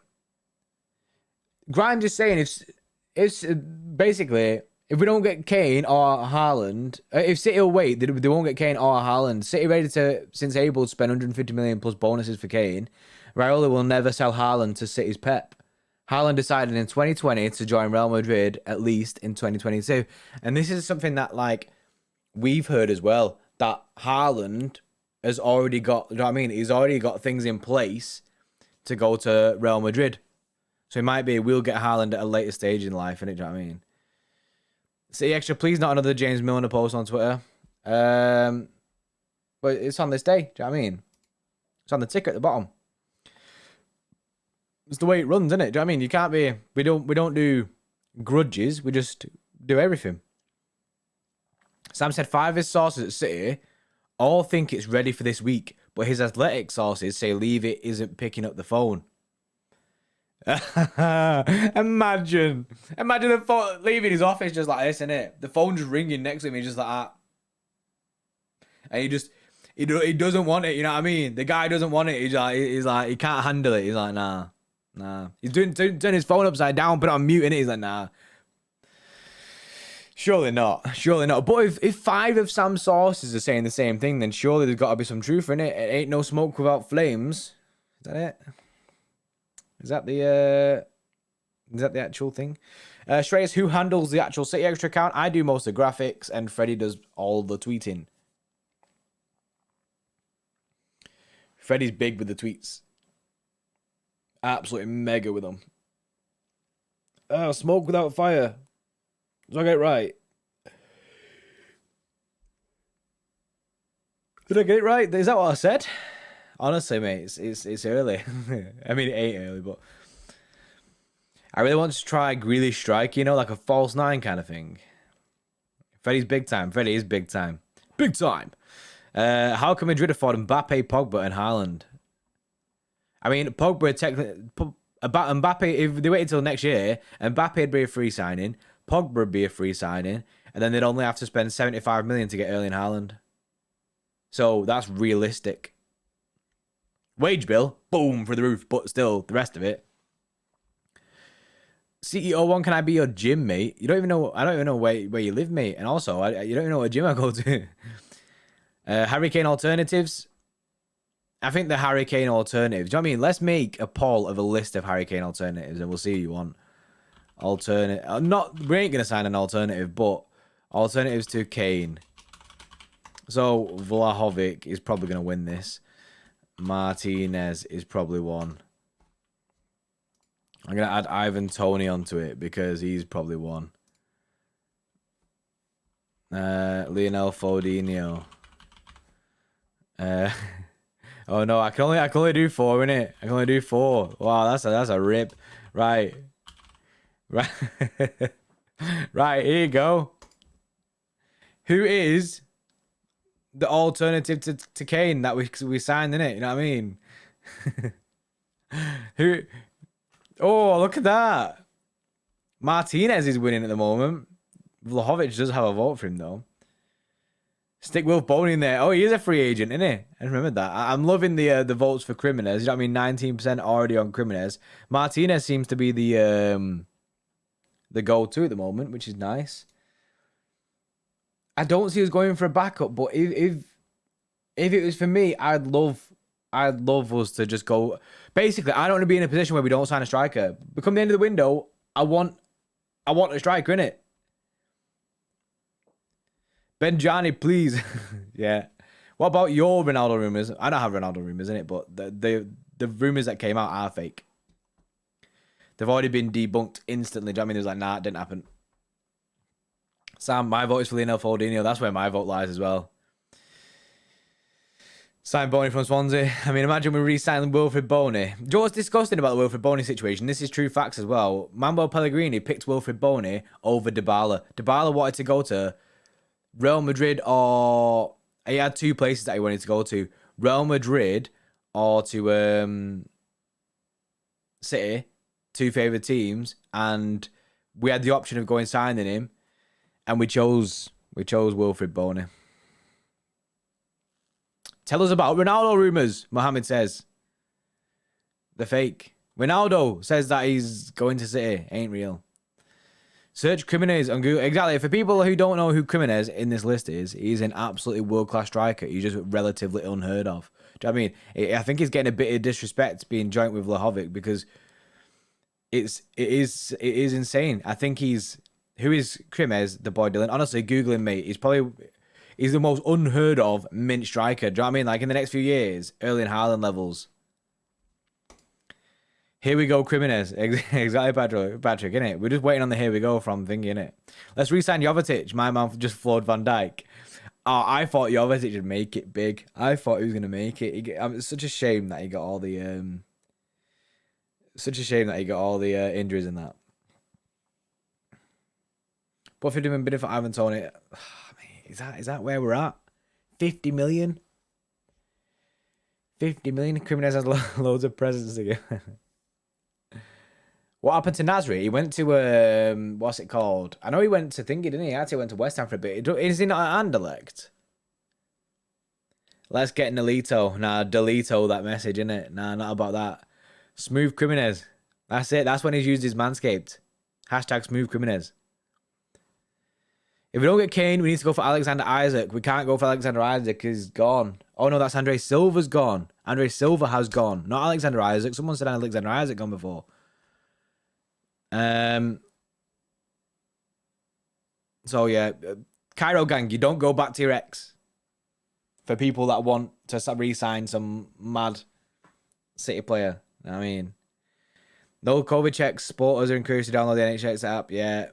Grimes is saying if basically if we don't get Kane or Haaland, if City will wait, they won't get Kane or Haaland. City ready to since able to spend 150 million plus bonuses for Kane. Raiola will never sell Haaland to City's Pep. Haaland decided in 2020 to join Real Madrid at least in 2022, and this is something that like we've heard as well that Haaland has already got. You know what I mean? He's already got things in place to go to Real Madrid. So it might be we'll get Haaland at a later stage in life, innit? Do you know what I mean? City Extra, please, not another James Milner post on Twitter. But it's on this day. Do you know what I mean? It's on the ticker at the bottom. It's the way it runs, isn't it? Do you know what I mean? You can't be. We don't do grudges. We just do everything. Sam said 5 of his sources at City all think it's ready for this week, but his athletic sources say Leave It isn't picking up the phone. Imagine the phone leaving his office just like this, innit? The phone just ringing next to him, he's just like that. And he doesn't want it, you know what I mean? The guy doesn't want it. He's like he can't handle it. He's like, nah. He's doing his phone upside down, put it on mute, and he's like, nah. Surely not. But if 5 of Sam's sources are saying the same thing, then surely there's got to be some truth in it. It ain't no smoke without flames. Is that it? Is that the actual thing? Shreyas, who handles the actual City Extra account? I do most of the graphics, and Freddie does all the tweeting. Freddie's big with the tweets. Absolutely mega with them. Oh, smoke without fire. Did I get it right? Did I get it right? Is that what I said? Honestly, mate, it's early. I mean, it ain't early, but I really want to try Grealish strike, you know, like a false 9 kind of thing. Freddie's big time. Freddie is big time. Big time. How can Madrid afford Mbappe, Pogba, and Haaland? I mean, Pogba technically, Mbappe. If they waited until next year, Mbappe would be a free signing, Pogba would be a free signing, and then they'd only have to spend 75 million to get Erling Haaland. So that's realistic. Wage bill, boom, for the roof, but still, the rest of it. CEO1, can I be your gym mate? You don't even know. I don't even know where you live, mate. And also, you don't even know what gym I go to. Harry Kane alternatives. I think the Harry Kane alternatives. Do you know what I mean? Let's make a poll of a list of Harry Kane alternatives, and we'll see who you want. Alternate. We ain't gonna sign an alternative, but alternatives to Kane. So Vlahovic is probably gonna win this. Martinez is probably one. I'm going to add Ivan Toney onto it because he's probably one. Lionel Fordinho. Oh no, I can only do 4, innit? I can only do 4. Wow, that's a rip. Right. Right, here you go. Who is the alternative to Kane that we signed, innit? You know what I mean? Who? Oh, look at that. Martinez is winning at the moment. Vlahovic does have a vote for him, though. Stick Wilf Boney in there. Oh, he is a free agent, isn't he? I remember that. I'm loving the votes for Jimenez. You know what I mean? 19% already on Jimenez. Martinez seems to be the go-to at the moment, which is nice. I don't see us going for a backup, but if it was for me, I'd love us to just go. Basically, I don't want to be in a position where we don't sign a striker. Become the end of the window, I want a striker, innit? Benjani, please. Yeah. What about your Ronaldo rumors? I don't have Ronaldo rumors, innit? But the rumors that came out are fake. They've already been debunked instantly. Do you know what I mean? It was like, nah, it didn't happen. Sam, my vote is for Lionel Fordinho. That's where my vote lies as well. Sign Boney from Swansea. I mean, imagine we re-sign Wilfred Boney. Do you know what's disgusting about the Wilfred Boney situation? This is true facts as well. Manuel Pellegrini picked Wilfred Boney over Dybala. Dybala wanted to go to Real Madrid, or he had 2 places that he wanted to go to. Real Madrid or to City, 2 favourite teams, and we had the option of going signing him, and we chose Wilfred Boney. Tell us about Ronaldo rumours, Mohammed says. The fake. Ronaldo says that he's going to City. Ain't real. Search Jimenez on Google. Exactly. For people who don't know who Jimenez in this list is, he's an absolutely world-class striker. He's just relatively unheard of. Do you know what I mean? I think he's getting a bit of disrespect being joint with Vlahovic because it is insane. I think he's... Who is Jimenez, the boy Dylan? Honestly, Googling me. He's the most unheard of mint striker. Do you know what I mean? Like in the next few years, Erling Haaland levels. Here we go, Jimenez. Exactly, Patrick, innit? We're just waiting on the here we go from thingy, innit? Let's re-sign Jovetic. My man just floored Van Dijk. Oh, I thought Jovetic would make it big. I thought he was going to make it. It's such a shame that he got all the... injuries in that. What if he'd been bidding for Ivan Toney? Is that where we're at? 50 million? 50 million? Jimenez has loads of presents to give. What happened to Nasri? He went to, what's it called? I know he went to Thingy, didn't he? He actually went to West Ham for a bit. Is he not at Anderlecht? Let's get Nolito. Nah, Delito that message, innit? Nah, not about that. Smooth Jimenez. That's it. That's when he's used his Manscaped. Hashtag Smooth Jimenez. If we don't get KANE, we need to go for Alexander Isaac. We can't go for Alexander Isaac because he's gone. Oh no, that's Andre Silva's gone. Andre Silva has gone. Not Alexander Isaac. Someone said Alexander Isaac gone before. So yeah, Cairo gang, you don't go back to your ex. For people that want to re-sign some mad City player. I mean, no COVID checks. Supporters are encouraged to download the NHS app. Yeah.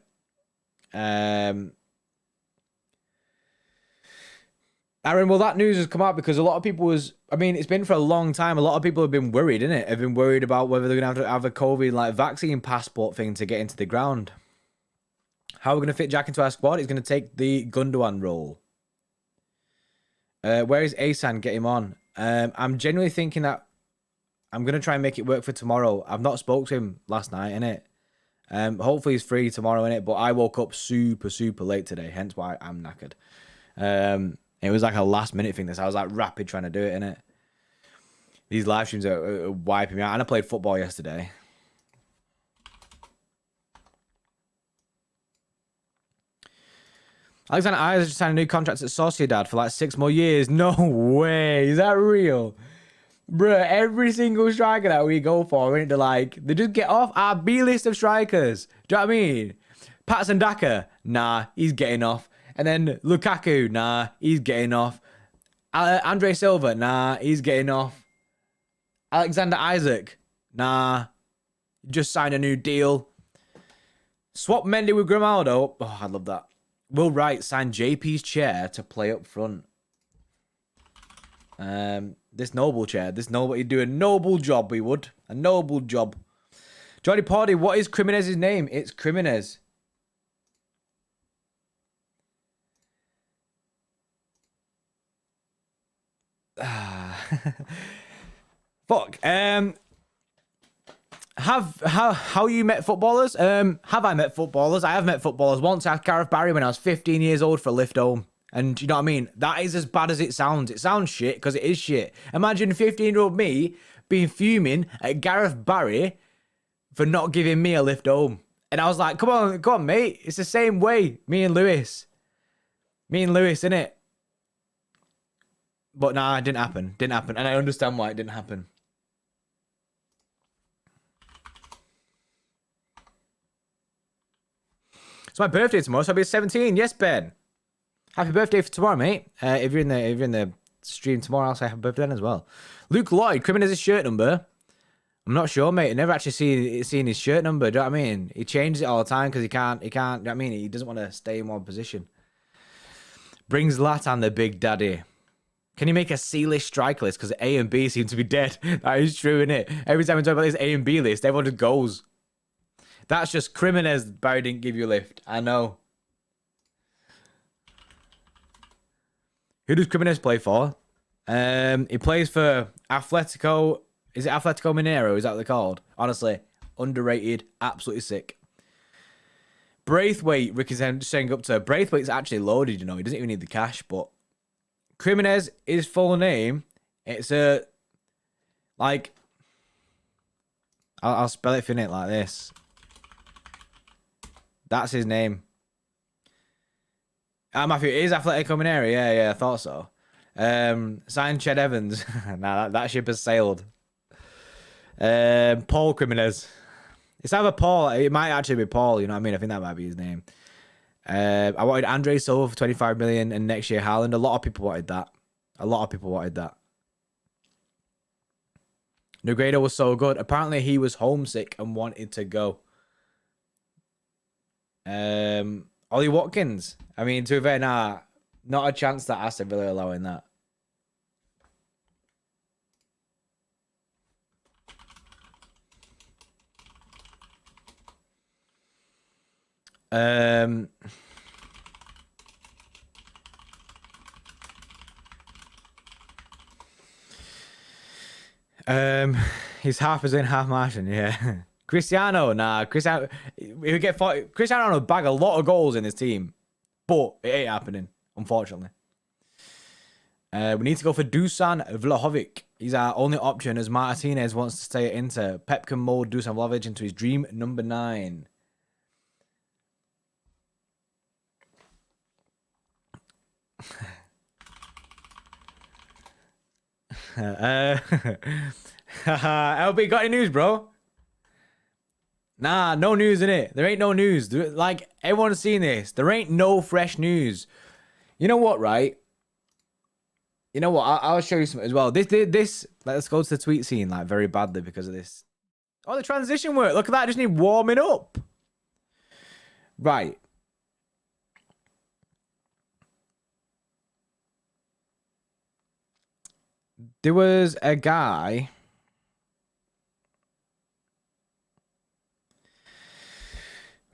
Aaron, well, that news has come out because a lot of people it's been for a long time. A lot of people have been worried, innit? Have been worried about whether they're going to have a COVID vaccine passport thing to get into the ground. How are we going to fit Jack into our squad? He's going to take the Gundogan role. Where is Asan? Get him on. I'm genuinely thinking that I'm going to try and make it work for tomorrow. I've not spoke to him last night, innit? Hopefully he's free tomorrow, innit? But I woke up super, super late today, hence why I'm knackered. It was like a last minute thing. I was like rapid trying to do it, innit? These live streams are wiping me out. And I played football yesterday. Alexander Isaac just signed a new contract at Sociedad for like 6 more years. No way. Is that real? Bruh, every single striker that we go for, they just get off our B list of strikers. Do you know what I mean? Patson Daka, nah, he's getting off. And then Lukaku, nah, he's getting off. Andre Silva, nah, he's getting off. Alexander Isaac, nah, just signed a new deal. Swap Mendy with Grimaldo. Oh, I love that. Will Wright signed JP's chair to play up front. This Noblechairs, he'd do a noble job, he would. A noble job. JordyPordy, what is Jimenez's name? It's Jimenez. Fuck. How you met footballers? Have I met footballers? I have met footballers. Once I asked Gareth Barry when I was 15 years old for a lift home. And you know what I mean? That is as bad as it sounds. It sounds shit because it is shit. Imagine 15-year-old me being fuming at Gareth Barry for not giving me a lift home. And I was like, come on, mate. It's the same way. Me and Lewis, innit? But nah, it didn't happen. And I understand why it didn't happen. It's my birthday tomorrow, so I'll be 17. Yes, Ben. Happy birthday for tomorrow, mate. If you're in the stream tomorrow, I'll say happy birthday then as well. Luke Lloyd, Jimenez's shirt number. I'm not sure, mate. I never actually seen his shirt number. Do you know what I mean? He changes it all the time because he can't. Do you know what I mean? He doesn't want to stay in one position. Brings Latan the big daddy. Can you make a C-list strike list? Because A and B seem to be dead. That is true, innit? Every time we talk about this A and B list, everyone just goes. That's just Jimenez. Barry didn't give you a lift. I know. Who does Jimenez play for? He plays for Atletico. Is it Atletico Mineiro? Is that what they're called? Honestly, underrated. Absolutely sick. Braithwaite, Ricky's saying up to Braithwaite's actually loaded, you know. He doesn't even need the cash, but Jimenez, his full name, it's a, like, I'll spell it for it like this. That's his name. Matthew, it is Atletico Mineiro. Yeah, I thought so. Signed Ched Evans. Nah, that ship has sailed. Paul Jimenez. It's either Paul. It might actually be Paul. You know what I mean? I think that might be his name. I wanted Andre Silva for 25 million and next year Haaland. A lot of people wanted that. Negredo was so good. Apparently he was homesick and wanted to go. Ollie Watkins. I mean, to be fair, nah, not a chance that Aston Villa allowing that. He's half Brazilian, half Martian, yeah. Cristiano, nah, Cristiano, he would get 40, Cristiano would bag a lot of goals in his team, but it ain't happening, unfortunately. We need to go for Dusan Vlahovic. He's our only option as Martinez wants to stay at Inter. Pep can mold Dusan Vlahovic into his dream number 9. LB, got any news, bro? Nah, no news in it. There ain't no news. Like, everyone's seen this. There ain't no fresh news. You know what, right? You know what? I'll show you something as well. This. Let's go to the tweet scene like very badly because of this. Oh, the transition work. Look at that. I just need warming up. Right. There was a guy.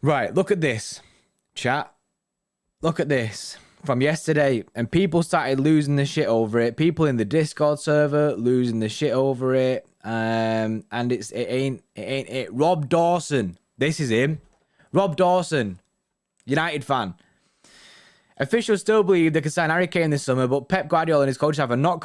Right, look at this, chat. Look at this from yesterday, and people started losing the shit over it. People in the Discord server losing the shit over it. And it ain't it. Rob Dawson, this is him. Rob Dawson, United fan. Officials still believe they can sign Harry Kane this summer, but Pep Guardiola and his coach staff are not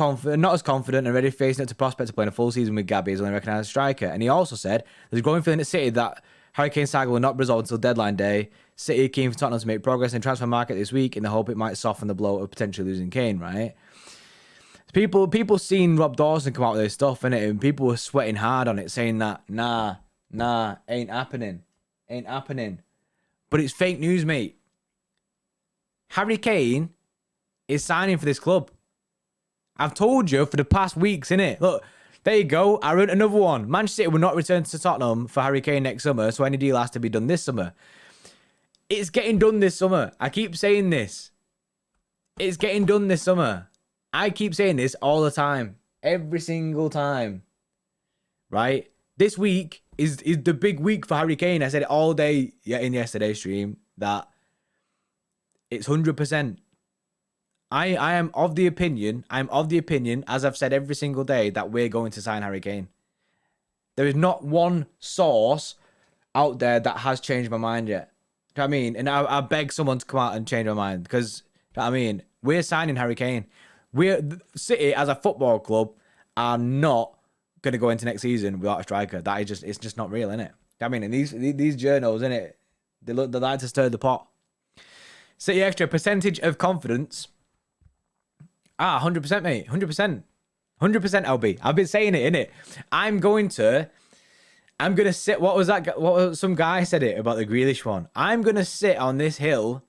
as confident and ready facing it to prospect of playing a full season with Gabby as only recognised striker. And he also said there's a growing feeling at City that Harry Kane's saga will not be resolved until deadline day. City are keen for Tottenham to make progress in the transfer market this week in the hope it might soften the blow of potentially losing Kane, right? People seen Rob Dawson come out with this stuff, innit? And people were sweating hard on it, saying that, nah, ain't happening. But it's fake news, mate. Harry Kane is signing for this club. I've told you for the past weeks, innit? Look, there you go. I wrote another one. Manchester City will not return to Tottenham for Harry Kane next summer, so any deal has to be done this summer. It's getting done this summer. I keep saying this. It's getting done this summer. I keep saying this all the time. Every single time. Right? This week is the big week for Harry Kane. I said it all day in yesterday's stream that it's 100%. I am of the opinion, as I've said every single day, that we're going to sign Harry Kane. There is not one source out there that has changed my mind yet. Do you know what I mean? And I beg someone to come out and change my mind because, do you know what I mean? We're signing Harry Kane. City, as a football club, are not going to go into next season without a striker. That is just, it's just not real, innit? I mean, and these journals, innit? They like to stir the pot. City extra percentage of confidence. 100%, mate. 100%. 100% LB. I've been saying it, innit? I'm going to sit. What was some guy said it about the Grealish one? I'm going to sit on this hill.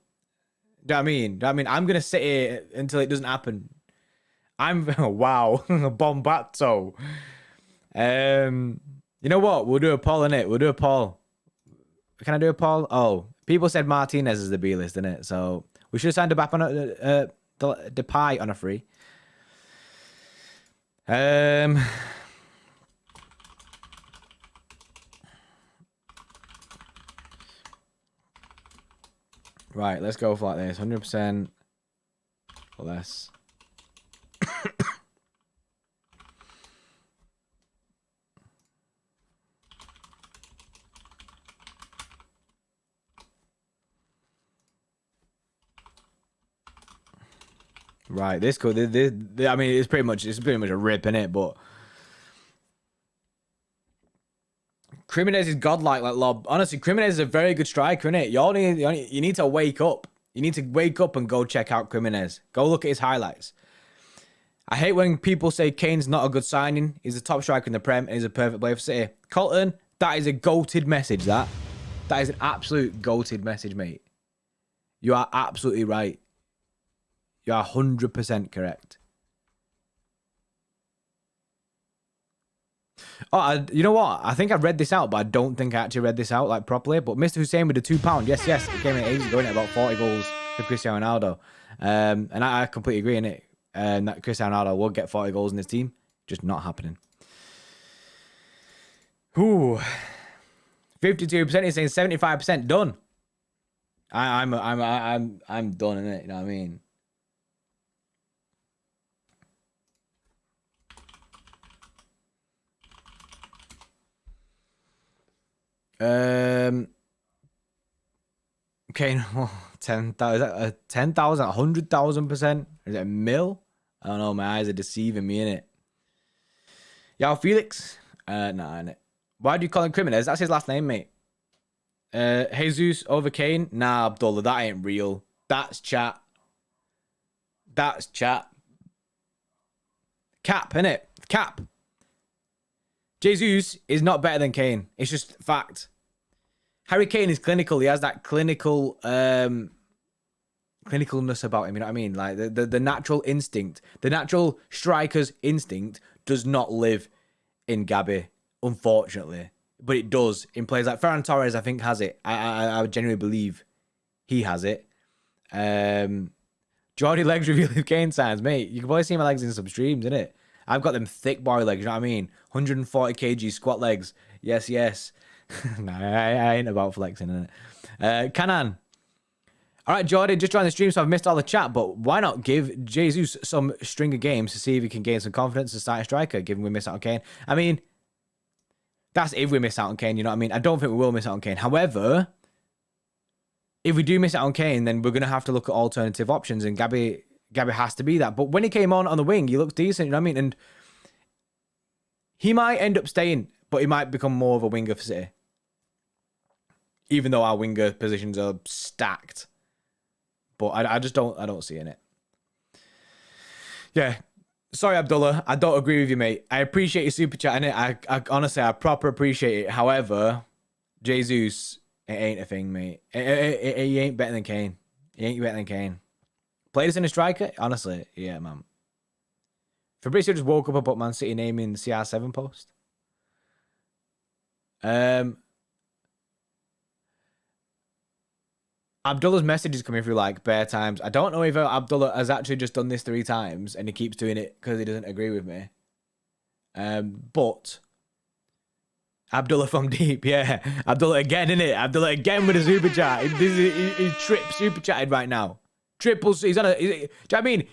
Do you know what I mean? I'm going to sit here until it doesn't happen. Wow. Bombato. You know what? We'll do a poll, innit? We'll do a poll. Can I do a poll? Oh, people said Martinez is the B list, innit? So we should have signed Depay on Depay on a free. Right, let's go for like this. 100% less. Right, this could. I mean, it's pretty much a rip, innit? But Cremonese is godlike, like Lob. Honestly, Cremonese is a very good striker, innit? You need to wake up. You need to wake up and go check out Cremonese. Go look at his highlights. I hate when people say Kane's not a good signing. He's the top striker in the Prem and he's a perfect player for City. Colton, that is a goated message, that is an absolute goated message, mate. You are absolutely right. You are 100% correct. Oh, you know what? I think I've read this out, but I don't think I actually read this out like properly. But Mr. Hussein with the £2. Yes. It came in ages ago, innit? About 40 goals for Cristiano Ronaldo. And I completely agree, innit? That Cristiano Ronaldo will get 40 goals in his team. Just not happening. Ooh. 52% is saying 75% done. I'm done, innit? You know what I mean? Okay, 10,000, is that 10,000, 100,000%? Is it a mil? I don't know, my eyes are deceiving me, innit? Yao Felix? Nah, innit? Why do you call him Cremonese? That's his last name, mate. Jesus over Kane? Nah, Abdullah, that ain't real. That's chat. That's chat. Cap, innit? Cap. Jesus is not better than Kane. It's just fact. Harry Kane is clinical. He has that clinicalness about him. You know what I mean? Like the natural instinct, the natural striker's instinct does not live in Gabby, unfortunately. But it does in players like Ferran Torres. I think has it. I genuinely believe he has it. Jordy legs reveal if Kane signs, mate. You can probably see my legs in some streams, innit? I've got them thick boy legs, you know what I mean? 140 kg squat legs. Yes. Nah, I ain't about flexing, innit? KANE. All right, Jordy, just joined the stream, so I've missed all the chat, but why not give Jesus some string of games to see if he can gain some confidence as starting striker, given we miss out on Kane? I mean, that's if we miss out on Kane, you know what I mean? I don't think we will miss out on Kane. However, if we do miss out on Kane, then we're going to have to look at alternative options, and Gabby has to be that. But when he came on the wing, he looks decent, you know what I mean? And he might end up staying, but he might become more of a winger for City. Even though our winger positions are stacked. But I just don't see in it. Yeah. Sorry, Abdullah. I don't agree with you, mate. I appreciate your super chat, innit? I honestly, I proper appreciate it. However, Jesus, it ain't a thing, mate. He ain't better than Kane. He ain't better than Kane. Played us in a striker? Honestly, yeah, man. Fabrizio just woke up about Man City naming the CR7 post. Abdullah's message is coming through like bare times. I don't know if Abdullah has actually just done this 3 times and he keeps doing it because he doesn't agree with me. But Abdullah from deep, yeah. Abdullah again, innit? Abdullah again with a super chat. He's super chatted right now. Triples. He's on a. Do you know what I mean?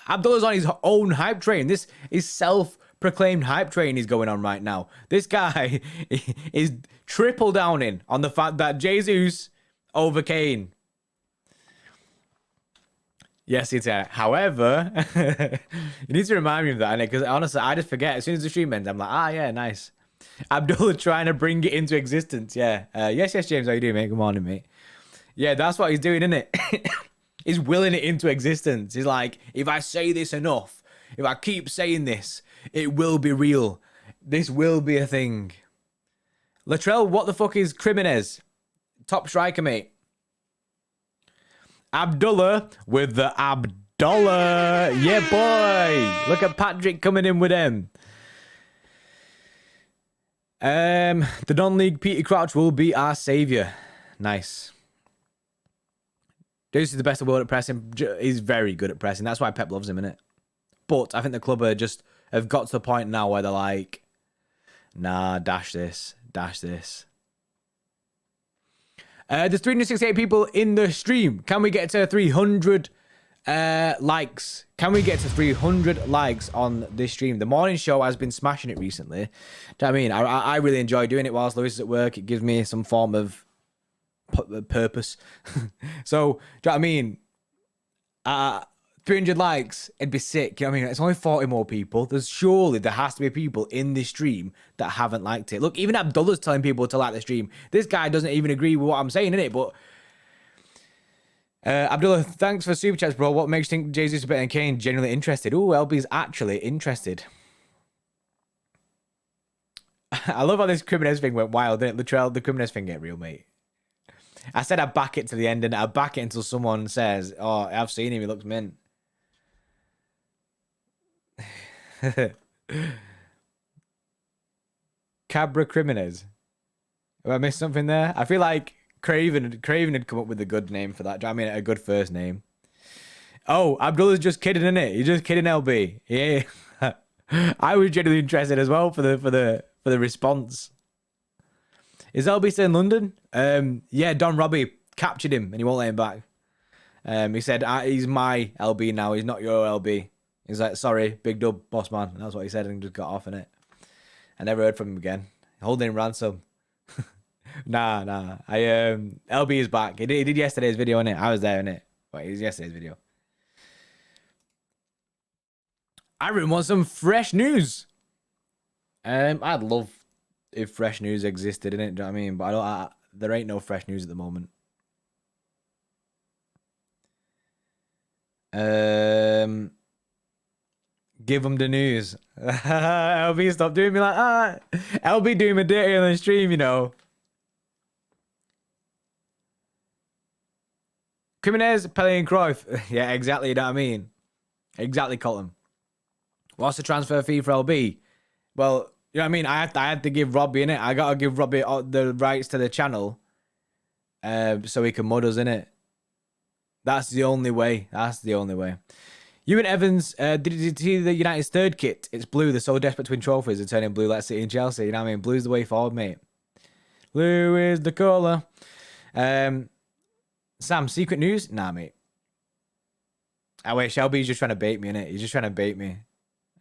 Abdullah's on his own hype train. This is self-proclaimed hype train is going on right now. This guy is triple downing on the fact that Jesus over Kane. Yes, it's however, you need to remind me of that, because honestly, I just forget. As soon as the stream ends, I'm like, yeah, nice. Abdullah trying to bring it into existence. Yeah. Yes, James. How you doing, mate? Good morning, mate. Yeah, that's what he's doing, isn't it? He's willing it into existence. He's like, if I say this enough, if I keep saying this, it will be real. This will be a thing. Latrell, what the fuck is Cremonese? Top striker, mate. Abdullah with the Abdullah. Yeah, boy. Look at Patrick coming in with him. The non-league Peter Crouch will be our saviour. Nice. Deuce is the best in the world at pressing. He's very good at pressing. That's why Pep loves him, innit? But I think the club have got to the point now where they're like, nah, dash this. There's 368 people in the stream. Can we get to 300 likes? Can we get to 300 likes on this stream? The morning show has been smashing it recently. Do you know what I mean? I really enjoy doing it whilst Lewis is at work. It gives me some form of purpose. So, do you know what I mean? 300 likes, it'd be sick. You know what I mean? It's only 40 more people. There has to be people in this stream that haven't liked it. Look, even Abdullah's telling people to like the stream. This guy doesn't even agree with what I'm saying, innit? But Abdullah, thanks for super chats, bro. What makes you think Jay-Z's better than Kane? Genuinely interested. Ooh, LB's actually interested. I love how this Criminez thing went wild, didn't it? Latrell, the Criminez thing get real, mate. I said I'd back it to the end, and I'd back it until someone says, oh, I've seen him, he looks mint. Cabra Criminez. Have I missed something there? I feel like Craven had come up with a good name for that. Do you know what I mean? A good first name. Oh, Abdullah's just kidding, innit? You're just kidding, LB. Yeah. I was genuinely interested as well for the response. Is LB still in London? Yeah, Don Robbie captured him and he won't let him back. He said, he's my LB now, he's not your LB. He's like, sorry, big dub, boss man. And that's what he said and just got off in it. I never heard from him again. Holding him ransom. Nah. LB is back. He did yesterday's video, innit? I was there, innit? Wait, it was yesterday's video. I really want some fresh news. I'd love if fresh news existed, innit? Do you know what I mean? But there ain't no fresh news at the moment. Give them the news. LB, stop doing me like that. LB doing me dirty on the stream, you know. Criminez, Pele and Cruyff. Yeah, exactly, you know what I mean? Exactly, Colton. What's the transfer fee for LB? Well, you know what I mean? I had to give Robbie, innit? I got to give Robbie the rights to the channel so he can mud us, innit? That's the only way. That's the only way. You and Evans, did you see the United's third kit? It's blue. They're so desperate to win trophies. They're turning blue. Let's see in Chelsea. You know what I mean? Blue's the way forward, mate. Blue is the colour. Sam, secret news? Nah, mate. I wish Shelby's just trying to bait me, innit? He's just trying to bait me.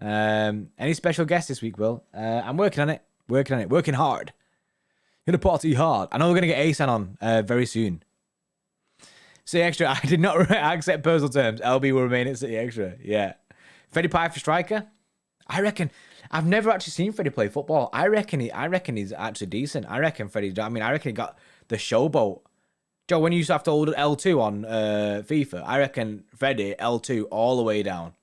Any special guests this week, Will? I'm working on it. Working hard. Gonna party hard. I know we're gonna get Asan on very soon. City Extra, I did not accept personal terms. LB will remain at City Extra. Yeah. Freddie Pie for striker? I reckon. I've never actually seen Freddie play football. I reckon he's actually decent. I reckon Freddie, I reckon he got the showboat. Joe, when you used to have to hold L2 on FIFA, I reckon Freddie, L2 all the way down.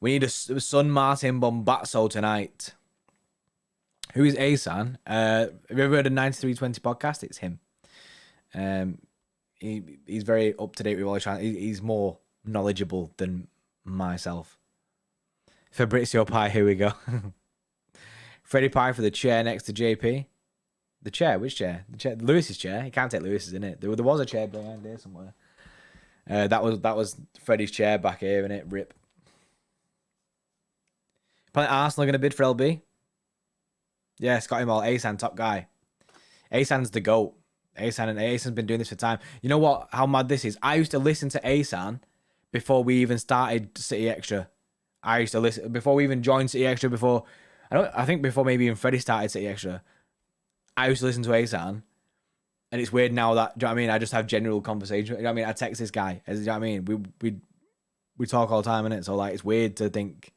We need a Sun Martin Bombazzo tonight. Who is Asan? Have you ever heard of 9320 podcast? It's him. He's very up to date with all his channels. He's more knowledgeable than myself. Fabrizio Pie, here we go. Freddie Pie for the chair next to JP. The chair? Which chair? The chair, Lewis's chair. You can't take Lewis's, in it. There was a chair behind there somewhere. That was Freddie's chair back here, innit? Rip. Probably Arsenal are going to bid for LB. Yeah, Scotty Mall. Asan, top guy. Asan's the GOAT. Asan's been doing this for time. You know what? How mad this is? I used to listen to Asan before we even started City Extra. I used to listen before we even joined City Extra. I think before maybe even Freddie started City Extra. I used to listen to Asan, and it's weird now that, do you know what I mean? I just have general conversation. You know what I mean? I text this guy. You know what I mean? We talk all the time, innit? So like, it's weird to think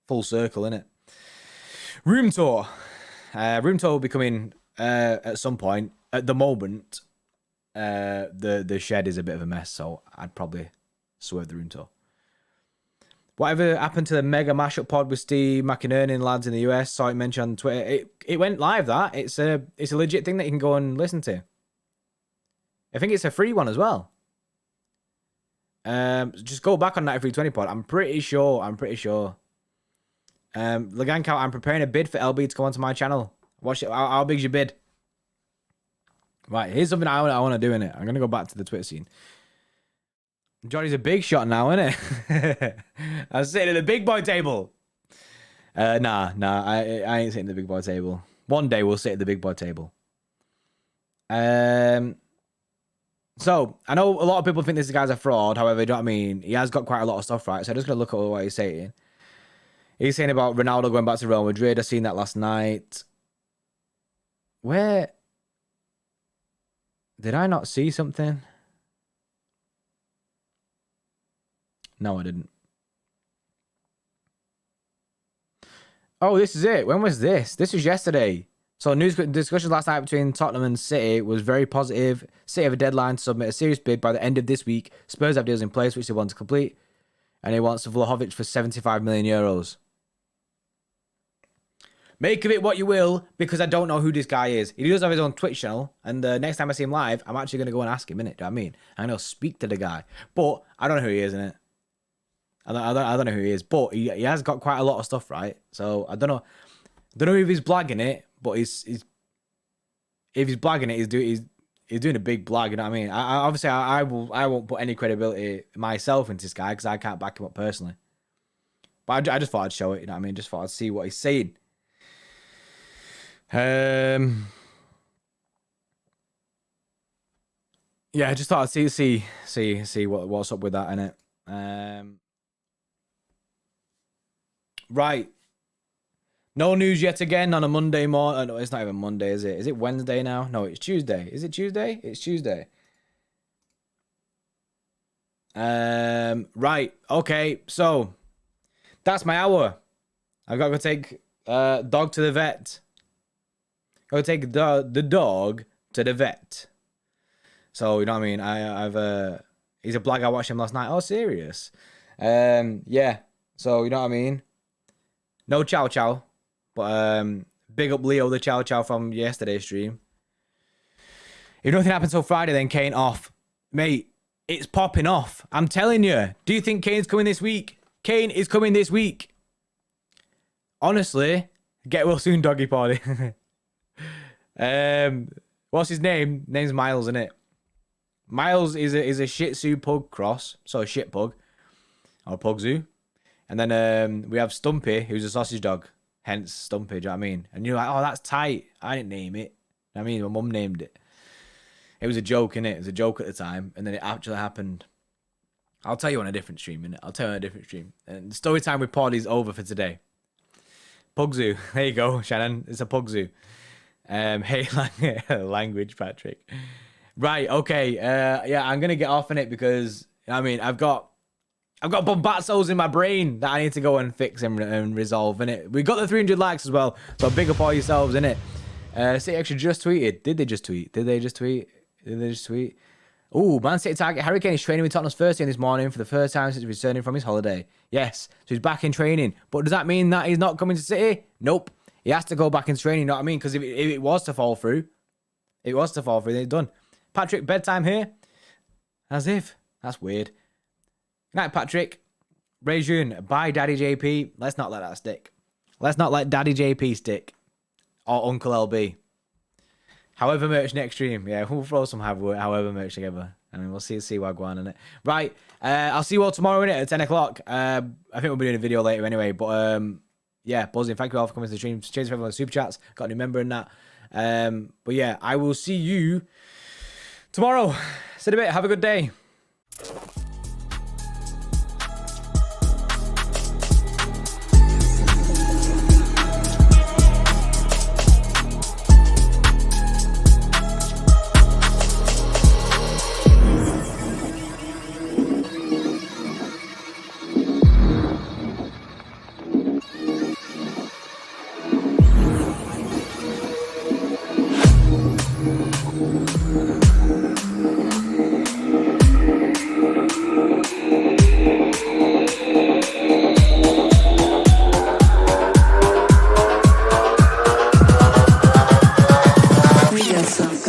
full circle, innit? Room tour. Room tour will be coming at some point. At the moment, the shed is a bit of a mess, so I'd probably swerve the room tour. Whatever happened to the mega mashup pod with Steve McInerney and lads in the US? Saw it mentioned on Twitter. It went live. That it's a legit thing that you can go and listen to. I think it's a free one as well. Just go back on 9320 pod. I'm pretty sure. Legancow, I'm preparing a bid for LB to come onto my channel. Watch it. How big's your bid? Right, here's something I want to do in it. I'm gonna go back to the Twitter scene. Jordy's a big shot now, isn't it? I'm sitting at the big boy table. Nah, I ain't sitting at the big boy table. One day we'll sit at the big boy table. So I know a lot of people think this guy's a fraud. However, you know what I mean? He has got quite a lot of stuff right. So I'm just gonna look at what he's saying. He's saying about Ronaldo going back to Real Madrid. I seen that last night. Where did I not see something? No, I didn't. Oh, this is it. When was this? This was yesterday. So news discussions last night between Tottenham and City was very positive. City have a deadline to submit a serious bid by the end of this week. Spurs have deals in place which they want to complete. And he wants Vlahovic for 75 million euros. Make of it what you will, because I don't know who this guy is. He does have his own Twitch channel, and the next time I see him live, I'm actually going to go and ask him, innit? Do you know what I mean? I'm going to speak to the guy. But I don't know who he is, innit? I don't know who he is, but he has got quite a lot of stuff, right? So I don't know if he's blagging it, but if he's blagging it, he's doing a big blag. You know what I mean? Obviously I won't put any credibility myself into this guy because I can't back him up personally. But I just thought I'd show it. You know what I mean? Just thought I'd see what he's saying. Yeah, I just thought I'd see what's up with that, innit? Right. No news yet again on a Monday morning. No, it's not even Monday, is it? Is it Wednesday now? No, it's Tuesday. Is it Tuesday? It's Tuesday. Right. Okay. So that's my hour. I've got to go take dog to the vet. Go take the dog to the vet. So you know what I mean. I've he's a blag. I watched him last night. Oh, serious. Yeah. So you know what I mean. No chow chow. But big up Leo the Chow Chow from yesterday's stream. If nothing happens till Friday, then KANE off. Mate, it's popping off. I'm telling you. Do you think KANE's coming this week? KANE is coming this week. Honestly, get well soon, JordyPordy. What's his name? Name's Miles, isn't it? Miles is a Shih Tzu pug cross. So a shit pug. Or pug zoo. And then we have Stumpy, who's a sausage dog. Hence Stumpy, do you know what I mean? And you're like, oh, that's tight. I didn't name it. I mean, my mum named it. It was a joke, innit? It was a joke at the time. And then it actually happened. I'll tell you on a different stream, innit? I'll tell you on a different stream. And the story time with Pordy's over for today. Pug zoo. There you go, Shannon. It's a pug zoo. Hey, language, Patrick. Right, okay. Yeah, I'm going to get off on it because, I mean, I've got bombazos in my brain that I need to go and fix and resolve, innit? We got the 300 likes as well, so big up all yourselves, innit? City Extra just tweeted. Did they just tweet? Oh, Man City target Harry Kane is training with Tottenham's first team this morning for the first time since returning from his holiday. Yes, so he's back in training. But does that mean that he's not coming to City? Nope. He has to go back in training, you know what I mean? Because if it was to fall through, then it's done. Patrick, bedtime here? As if. That's weird. Good night, Patrick. Rejun, bye, Daddy JP. Let's not let that stick. Let's not let Daddy JP stick. Or Uncle LB. However merch next stream. Yeah, we'll throw some however merch together. I mean, we'll see Wagwan in it. Right. I'll see you all tomorrow, innit, at 10 o'clock. I think we'll be doing a video later anyway. But, yeah, buzzing. Thank you all for coming to the stream. Cheers for everyone on the super chats. Got a new member in that. But, yeah, I will see you tomorrow. See you in a bit. Have a good day. Yes, sir.